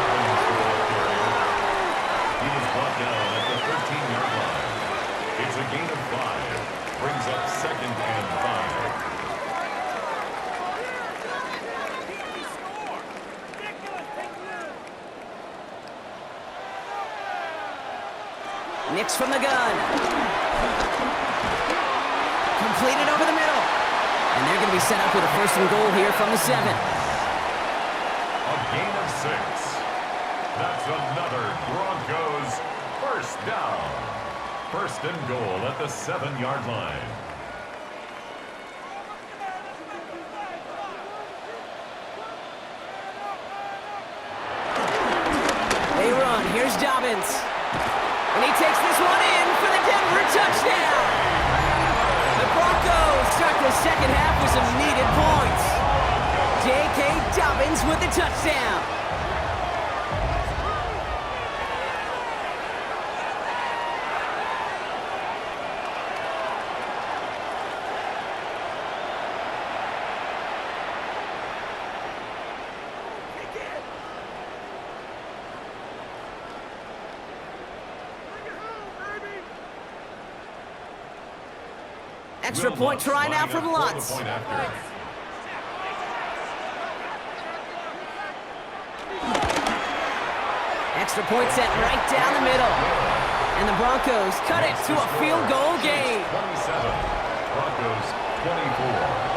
He was brought down at the 13-yard line. It's a gain of 5. Brings up 2nd and 5. Nix from the gun. Completed over the middle. And they're going to be set up with a 1st and goal here from the 7. A gain of 6. That's another Broncos first down. 1st and goal at the 7-yard line. They run. Here's Dobbins. And he takes this one in for the Denver touchdown. The Broncos start the 2nd half with some needed points. J.K. Dobbins with the touchdown. Extra point try now from Lutz. Extra point set right down the middle. And the Broncos cut it to a field goal game. 27. Broncos 24.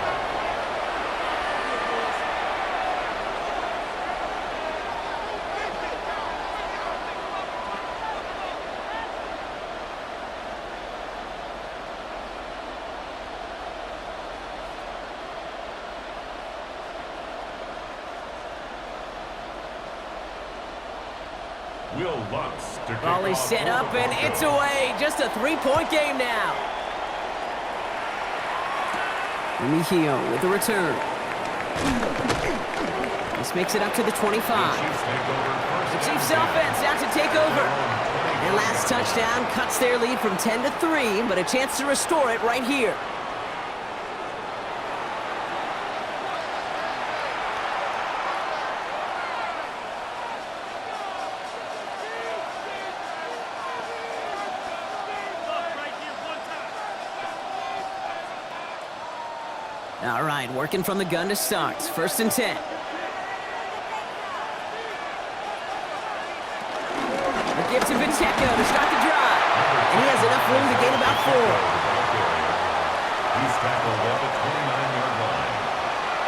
Ball is set up and it's away. Just a 3-point game now. Mejio with the return. This makes it up to the 25. The Chiefs offense out to take over. Their last touchdown cuts their lead from 10 to 3, but a chance to restore it right here. All right, working from the gun to start. 1st and 10. A give to Pacheco to start the drive. And he has enough room to gain about 4. He's tackled at the 29-yard line.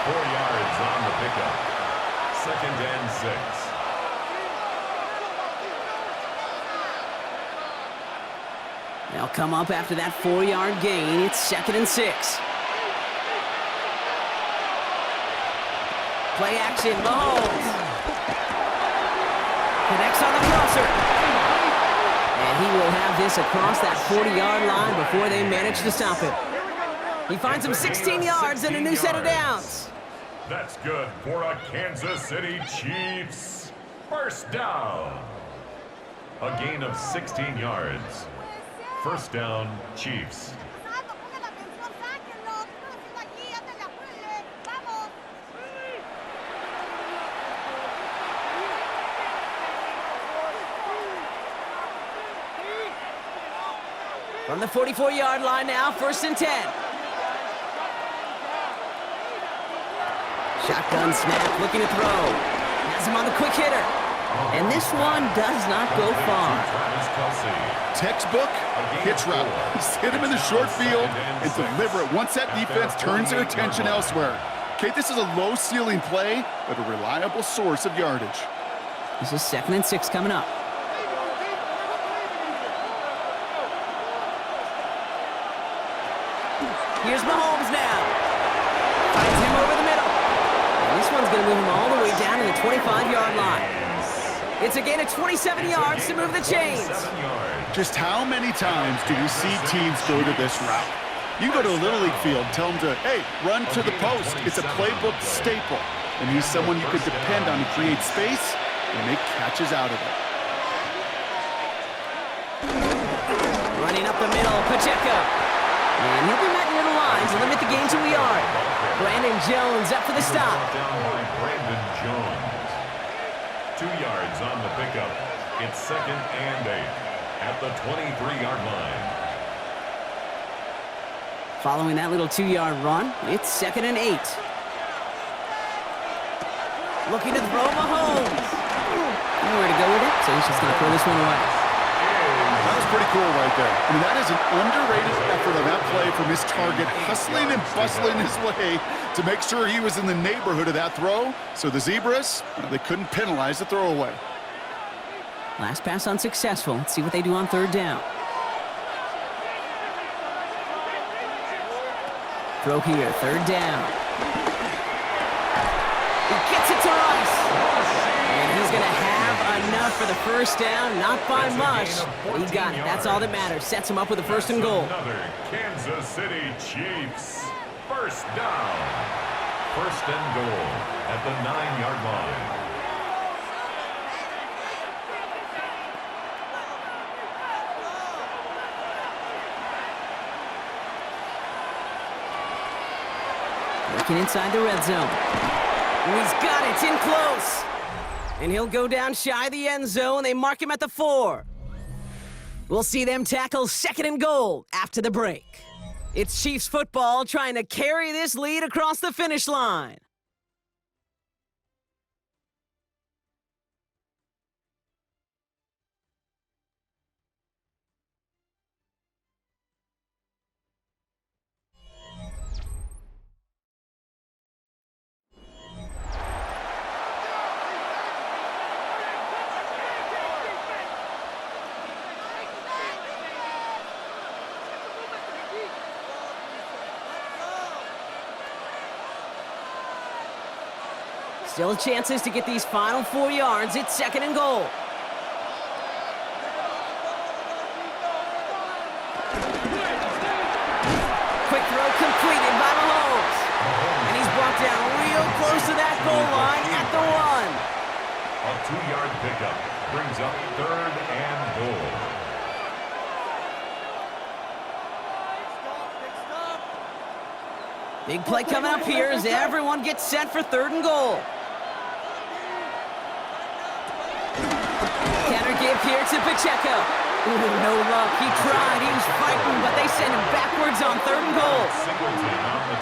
4 yards on the pickup. 2nd and 6. They'll come up after that 4-yard gain. It's 2nd and 6. Play action, Mahomes. Connects on the crosser. And he will have this across that 40-yard line before they manage to stop it. He finds him 16 yards and a new set of downs. That's good for a Kansas City Chiefs first down. A gain of 16 yards. 1st down, Chiefs. From the 44-yard line now, 1st and 10. Shotgun snap, looking to throw. Has him on the quick hitter. And this one does not go far. Textbook hitch route. Just hit him in the short field and deliver it once that defense turns their attention elsewhere. Okay, this is a low-ceiling play, but a reliable source of yardage. This is 2nd and 6 coming up. Here's Mahomes now. Finds him over the middle. And this one's going to move him all the way down to the 25-yard line. It's a gain of 27 yards to move the chains. Just how many times do we see teams go to this route? You go to a Little League field, tell them to, hey, run to the post. It's a playbook staple. And he's someone you could depend on to create space and make catches out of it. Running up the middle, Pacheco. And he'll be met near the line to limit the gain to a yard. Brandon Jones up for the stop. Down by Brandon Jones. 2 yards on the pickup. It's 2nd and 8 at the 23-yard line. Following that little 2-yard run, it's 2nd and 8. Looking to throw Mahomes. Nowhere to go with it, so he's just going to throw this one away. That was pretty cool right there. I mean, that is an underrated effort on that play from his target, hustling and bustling his way to make sure he was in the neighborhood of that throw. So the Zebras, they couldn't penalize the throwaway. Last pass unsuccessful. Let's see what they do on 3rd down. Throw here, 3rd down. He gets it to Rice. And he's going to have enough for the 1st down. Not by much, but he got it. That's all that matters. Sets him up with a 1st and goal. Another Kansas City Chiefs. 1st down. 1st and goal at the 9-yard line. Working inside the red zone. He's got it. It's in close. And he'll go down shy of the end zone. They mark him at the 4. We'll see them tackle 2nd and goal after the break. It's Chiefs football trying to carry this lead across the finish line. Still chances to get these final 4 yards. It's 2nd and goal. Quick throw completed by Mahomes. And he's brought down real close to that goal line at the 1. A 2-yard pickup brings up 3rd and goal. Big play coming up here as everyone gets set for 3rd and goal. Counter give here to Pacheco. Ooh, no luck. He tried. He was fighting, but they send him backwards on 3rd and goal.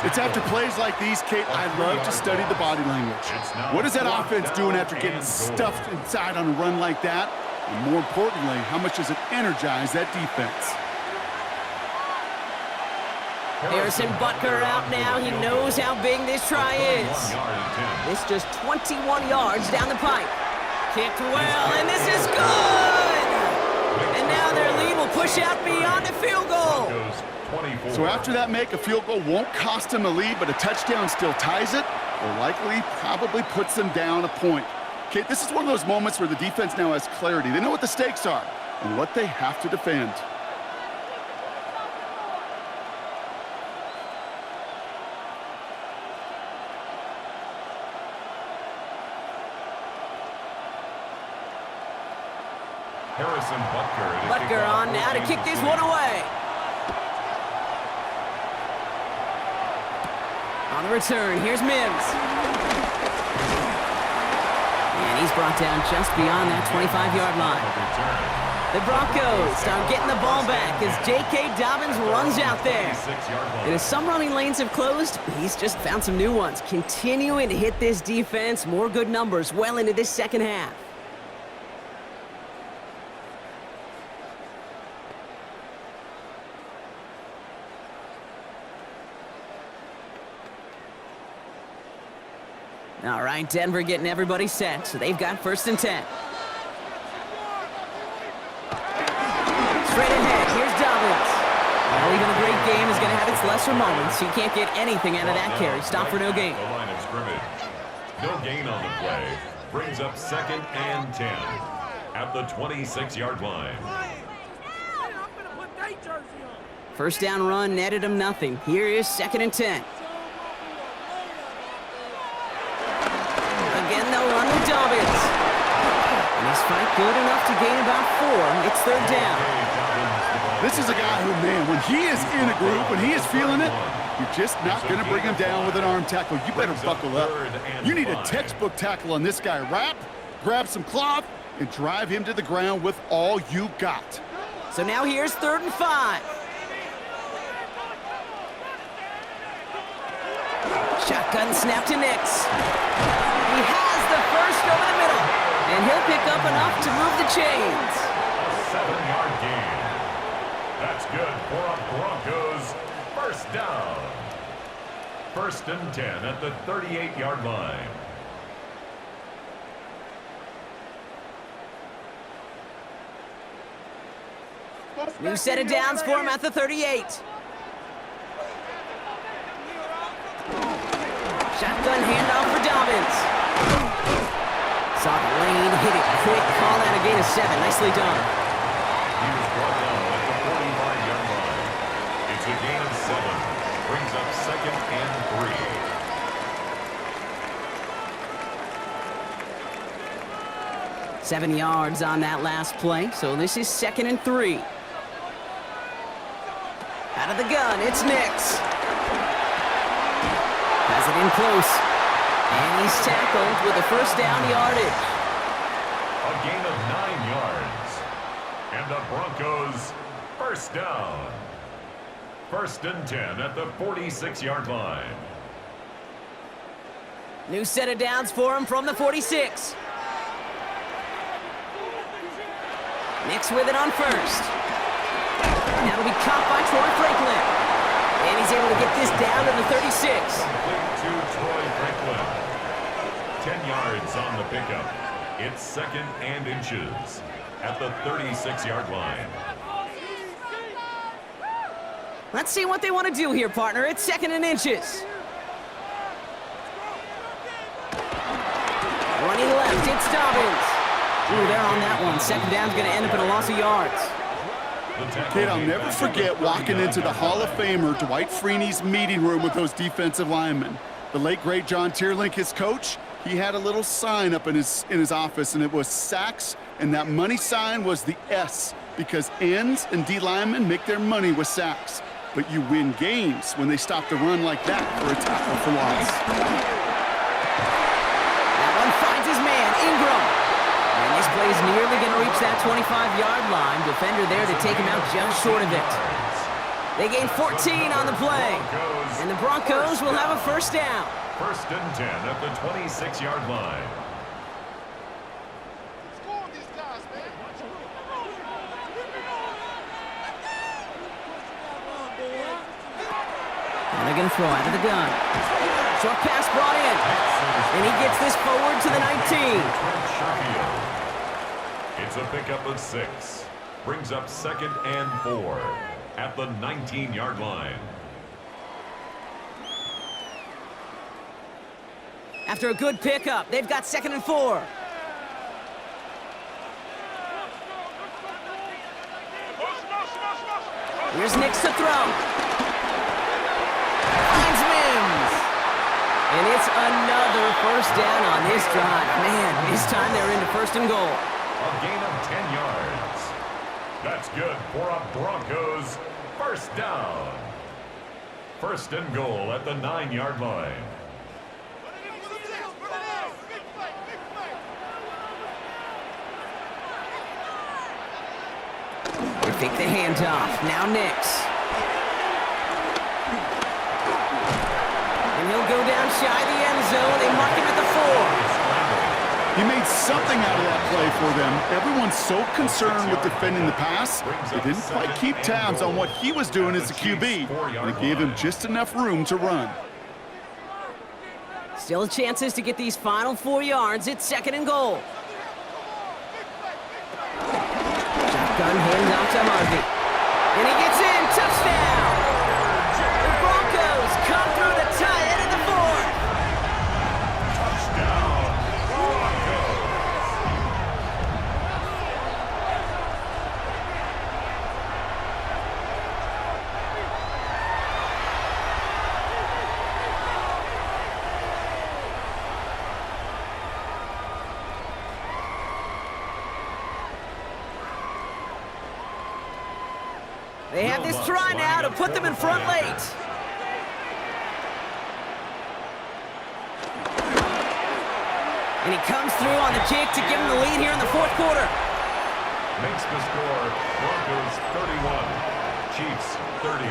It's after plays like these, Kate, I love to study the body language. What is that offense doing after getting stuffed inside on a run like that? And more importantly, how much does it energize that defense? Harrison Butker out now. He knows how big this try is. It's just 21 yards down the pipe. Kicked well, and this is good! And now their lead will push out beyond the field goal. So after that make, a field goal won't cost them a lead, but a touchdown still ties it, or likely probably puts them down a point. Okay, this is one of those moments where the defense now has clarity. They know what the stakes are and what they have to defend. Harrison Butker on now to kick this one away. On the return, here's Mims. And he's brought down just beyond that 25-yard line. The Broncos start getting the ball back as J.K. Dobbins runs out there. And as some running lanes have closed, he's just found some new ones, continuing to hit this defense. More good numbers well into this second half. All right, Denver getting everybody set, so they've got 1st and 10. Straight ahead, here's Dobbins. Well, even a great game is going to have its lesser moments. You can't get anything out of that carry. Stop for no gain. The line of scrimmage. No gain on the play. Brings up 2nd and 10 at the 26-yard line. First down run netted him nothing. Here is 2nd and 10. Again, they'll run with Dobbins. And he's fight good enough to gain about 4. It's 3rd down. This is a guy who, man, when he is in a group, when he is feeling it, you're just not going to bring him down with an arm tackle. You better buckle up. You need a textbook tackle on this guy. Wrap, grab some cloth, and drive him to the ground with all you got. So now here's 3rd and 5. Shotgun snap to Nix. He has the first over the middle, and he'll pick up enough to move the chains. A 7-yard gain. That's good for a Broncos 1st down. 1st and 10 at the 38-yard line. New set of downs for him at the 38. Shotgun handoff for Dobbins. Saw the lane, hit it quick, call out a gain of 7. Nicely done. He was brought down at the 45-yard line. It's a gain of 7. Brings up 2nd and 3. 7 yards on that last play, so this is 2nd and 3. Out of the gun, it's Nix. Has it in close. And he's tackled with a 1st down yardage. A gain of 9 yards. And the Broncos 1st down. 1st and 10 at the 46-yard line. New set of downs for him from the 46. Nix with it on 1st. And that'll be caught by Troy Franklin. And he's able to get this down to the 36. Complete to Troy Franklin. 10 yards on the pickup. It's 2nd and inches at the 36-yard line. Let's see what they want to do here, partner. It's 2nd and inches. Running left, it's Dobbins. Ooh, they're on that one. 2nd down's going to end up in a loss of yards. Kid, I'll never forget walking into the Hall of Famer Dwight Freeney's meeting room with those defensive linemen. The late, great John Tierlink, his coach, he had a little sign up in his office, and it was sacks, and that money sign was the S, because ends and D linemen make their money with sacks. But you win games when they stop the run like that for a tackle for loss. That one finds his man, Ingram. And this play is nearly going to reach that 25-yard line. Defender there to take him out just short of it. They gain 14 on the play. And the Broncos will have a 1st down. 1st and 10 at the 26-yard line. And they're going to throw out of the gun. Short pass brought in. And he gets this forward to the 19. It's a pickup of 6. Brings up 2nd and 4 at the 19-yard line. After a good pickup, they've got 2nd and 4. Here's Nix to throw. Finds Mims. And it's another 1st down on this drive. Man, this time they're into 1st and goal. A gain of 10 yards. That's good for a Broncos 1st down. 1st and goal at the 9-yard line. They fake the handoff. Now Nix. And he'll go down shy of the end zone. They mark him at the 4. He made something out of that play for them. Everyone's so concerned with defending the pass, they didn't quite keep tabs on what he was doing as a QB. And it gave him just enough room to run. Still chances to get these final 4 yards. It's 2nd and goal. Shotgun handoff to Harvey. And he gets in. Touchdown! The Broncos come through to tie it in the 4th. Touchdown, Broncos. They have this try now to put them in front late. And he comes through on the kick to give him the lead here in the 4th quarter. Makes the score Broncos 31, Chiefs 30.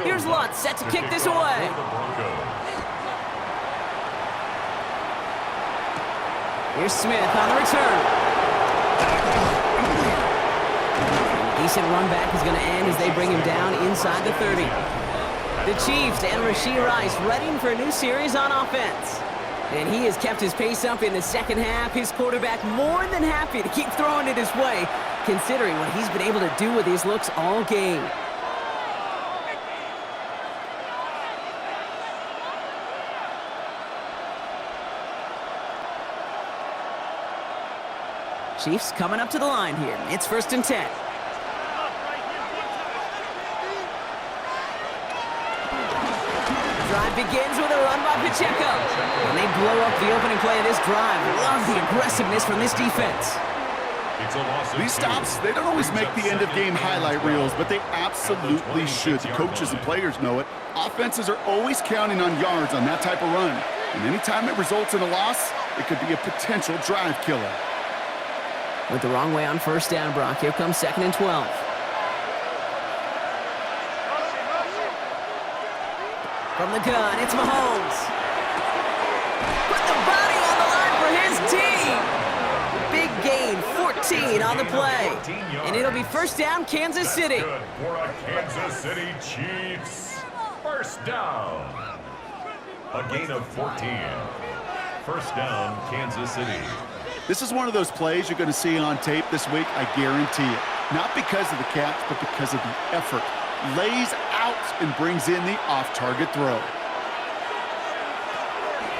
Here's Lutz set to kick this away. Here's Smith on the return. Decent run back is going to end as they bring him down inside the 30. The Chiefs and Rashee Rice ready for a new series on offense. And he has kept his pace up in the 2nd half. His quarterback more than happy to keep throwing it his way, considering what he's been able to do with these looks all game. Chiefs coming up to the line here. It's 1st and 10. Drive begins with a run by Pacheco. And they blow up the opening play of this drive. Love the aggressiveness from this defense. These stops, they don't always make the end-of-game highlight reels, but they absolutely should. The coaches and players know it. Offenses are always counting on yards on that type of run. And anytime it results in a loss, it could be a potential drive killer. Went the wrong way on 1st down, Brock. Here comes 2nd and 12. From the gun, it's Mahomes. Put the body on the line for his team. Big gain, 14 on the play. And it'll be 1st down, Kansas City. Good for a Kansas City Chiefs. 1st down. A gain of 14. 1st down, Kansas City. This is one of those plays you're going to see on tape this week, I guarantee it. Not because of the catch, but because of the effort. Lays out and brings in the off-target throw.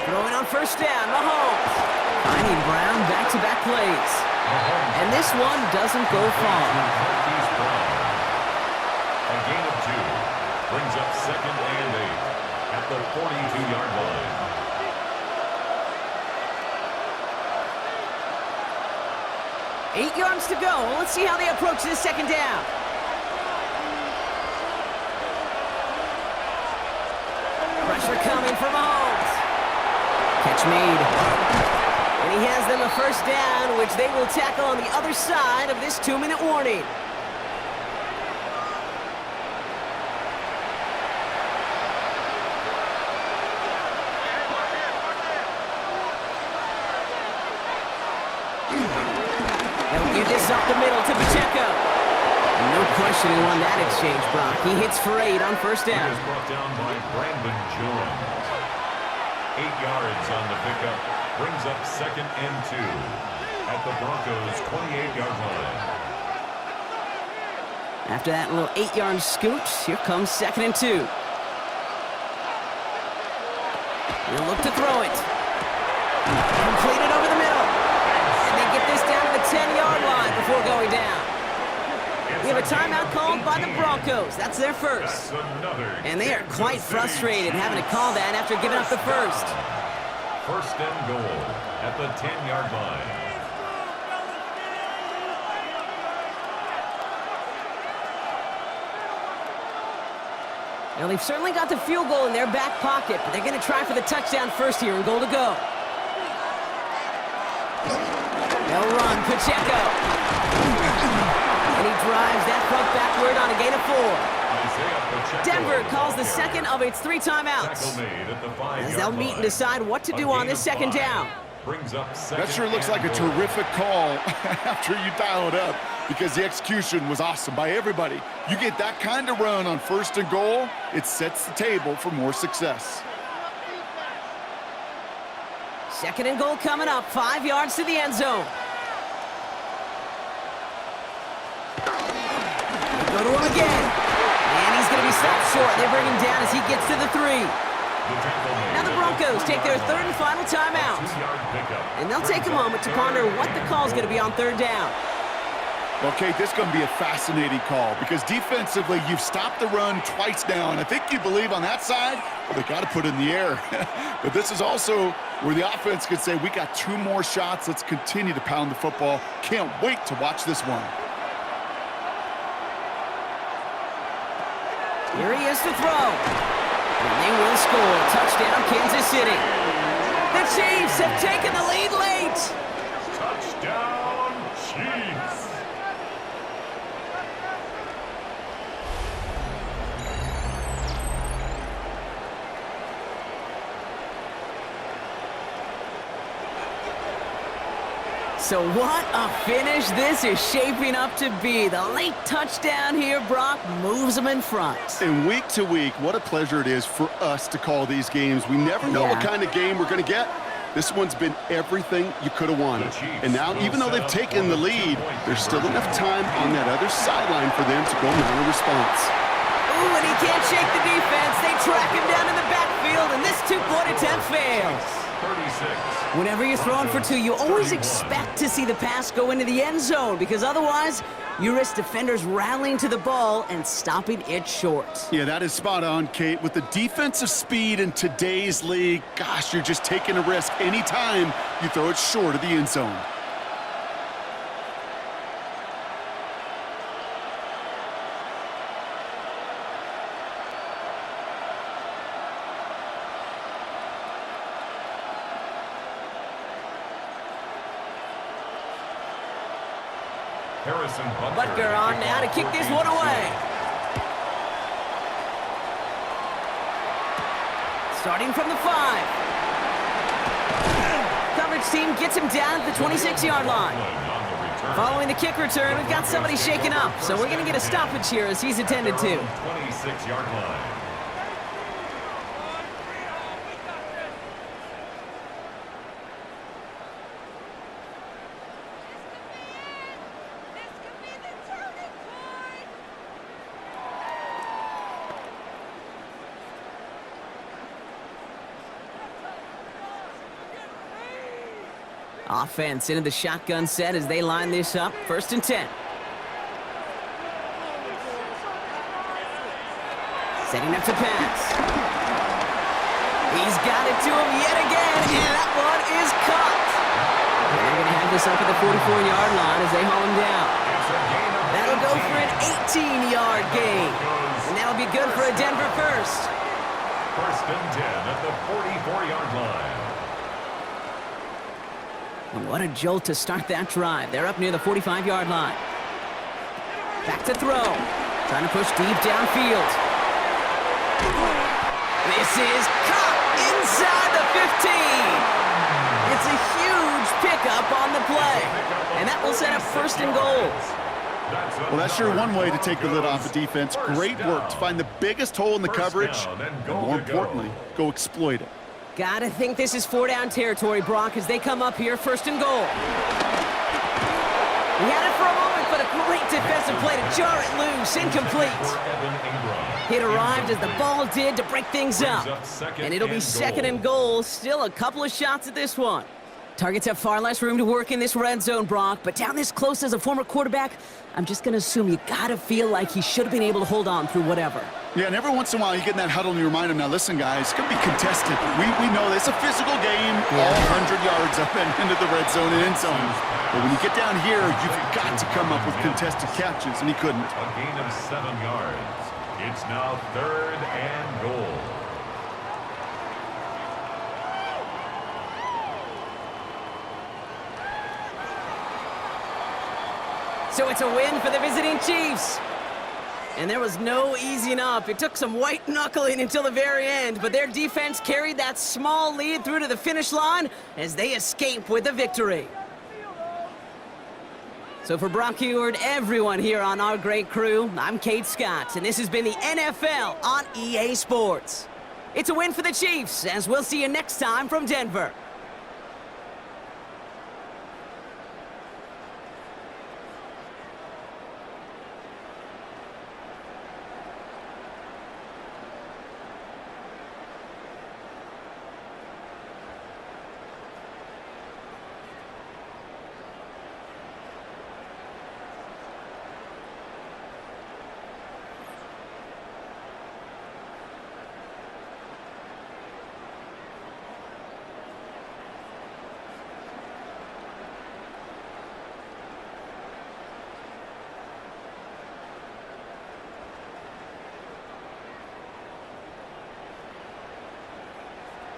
Throwing on 1st down, Mahomes. Finding Brown back-to-back plays. And this one doesn't go far. A gain of 2. Brings up 2nd and 8 at the 42-yard line. Eight yards to go. Let's see how they approach this 2nd down. Pressure coming from Mahomes. Catch made. And he has them a 1st down, which they will tackle on the other side of this 2-minute warning. Up the middle to Pacheco. No question he won that exchange, Brock. He hits for 8 on 1st down. He is brought down by Brandon Jones. 8 yards on the pickup. Brings up 2nd and 2 at the Broncos' 28-yard line. After that little 8-yard scoot, here comes 2nd and 2. He'll look to throw it. Completed over the middle. And they get this down to the 10-yard line before going down. We have a timeout called by the Broncos. That's their first. And they are quite frustrated having to call that after giving up the first. First and goal at the 10-yard line. Now, they've certainly got the field goal in their back pocket, but they're going to try for the touchdown first here and goal to go. They'll run, Pacheco. And he drives that puck backward on a gain of 4. Denver calls the second of its 3 timeouts, as they'll meet and decide what to do on this second down. That sure looks like a terrific call after you dial it up, because the execution was awesome by everybody. You get that kind of run on first and goal, it sets the table for more success. Second and goal coming up, 5 yards to the end zone. They go to him again. And he's going to be stopped short. They bring him down as he gets to the 3. Now the Broncos take their third and final timeout. And they'll take a moment to ponder what the call is going to be on third down. Well, Kate, this is going to be a fascinating call, because defensively, you've stopped the run twice now, and I think you believe on that side, well, they got to put it in the air. But this is also where the offense could say, we got 2 more shots. Let's continue to pound the football. Can't wait to watch this one. Here he is to throw. And they will score. Touchdown, Kansas City. The Chiefs have taken the lead late. Touchdown, Chiefs. So what a finish this is shaping up to be. The late touchdown here, Brock, moves them in front. And week to week, what a pleasure it is for us to call these games. We never know what kind of game we're going to get. This one's been everything you could have wanted. And now, even though they've taken the lead, there's still enough time on that other sideline for them to go mount a response. Ooh, and he can't shake the defense. They track him down in the backfield, and this 2-point attempt fails. 36. Whenever you're throwing for 2, you always expect to see the pass go into the end zone, because otherwise you risk defenders rallying to the ball and stopping it short. Yeah, that is spot on, Kate. With the defensive speed in today's league, gosh, you're just taking a risk anytime you throw it short of the end zone. Butker on now to kick this one away. Starting from the 5. Coverage team gets him down at the 26-yard line. Following the kick return, we've got somebody shaken up, so we're going to get a stoppage here as he's attended to. 26-yard line. Offense into the shotgun set as they line this up. 1st and 10. Setting up to pass. He's got it to him yet again, and that one is caught. And they're going to have this up at the 44-yard line as they haul him down. That'll go for an 18-yard gain. And that'll be good for a Denver first. 1st and 10 at the 44-yard line. And what a jolt to start that drive. They're up near the 45-yard line. Back to throw. Trying to push deep downfield. This is caught inside the 15. It's a huge pickup on the play. And that will set up 1st and goal. Well, that's sure one way to take the lid off a defense. Great work to find the biggest hole in the coverage, and more importantly, go exploit it. Gotta think this is 4-down territory, Brock, as they come up here, 1st and goal. He had it for a moment, but a great defensive play to jar it loose, incomplete. It arrived as the ball did to break things up. And it'll be 2nd and goal, still a couple of shots at this one. Targets have far less room to work in this red zone, Brock, but down this close as a former quarterback, I'm just going to assume you got to feel like he should have been able to hold on through whatever. Yeah, and every once in a while you get in that huddle and you remind him, now listen, guys, it's going to be contested. We know it's a physical game, all 100 yards up and into the red zone and end zone. But when you get down here, you've got to come up with contested catches, and he couldn't. A gain of 7 yards. It's now 3rd and goal. So it's a win for the visiting Chiefs. And there was no easing up. It took some white knuckling until the very end, but their defense carried that small lead through to the finish line as they escape with the victory. So for Brock Eward, everyone here on our great crew, I'm Kate Scott, and this has been the NFL on EA Sports. It's a win for the Chiefs, as we'll see you next time from Denver.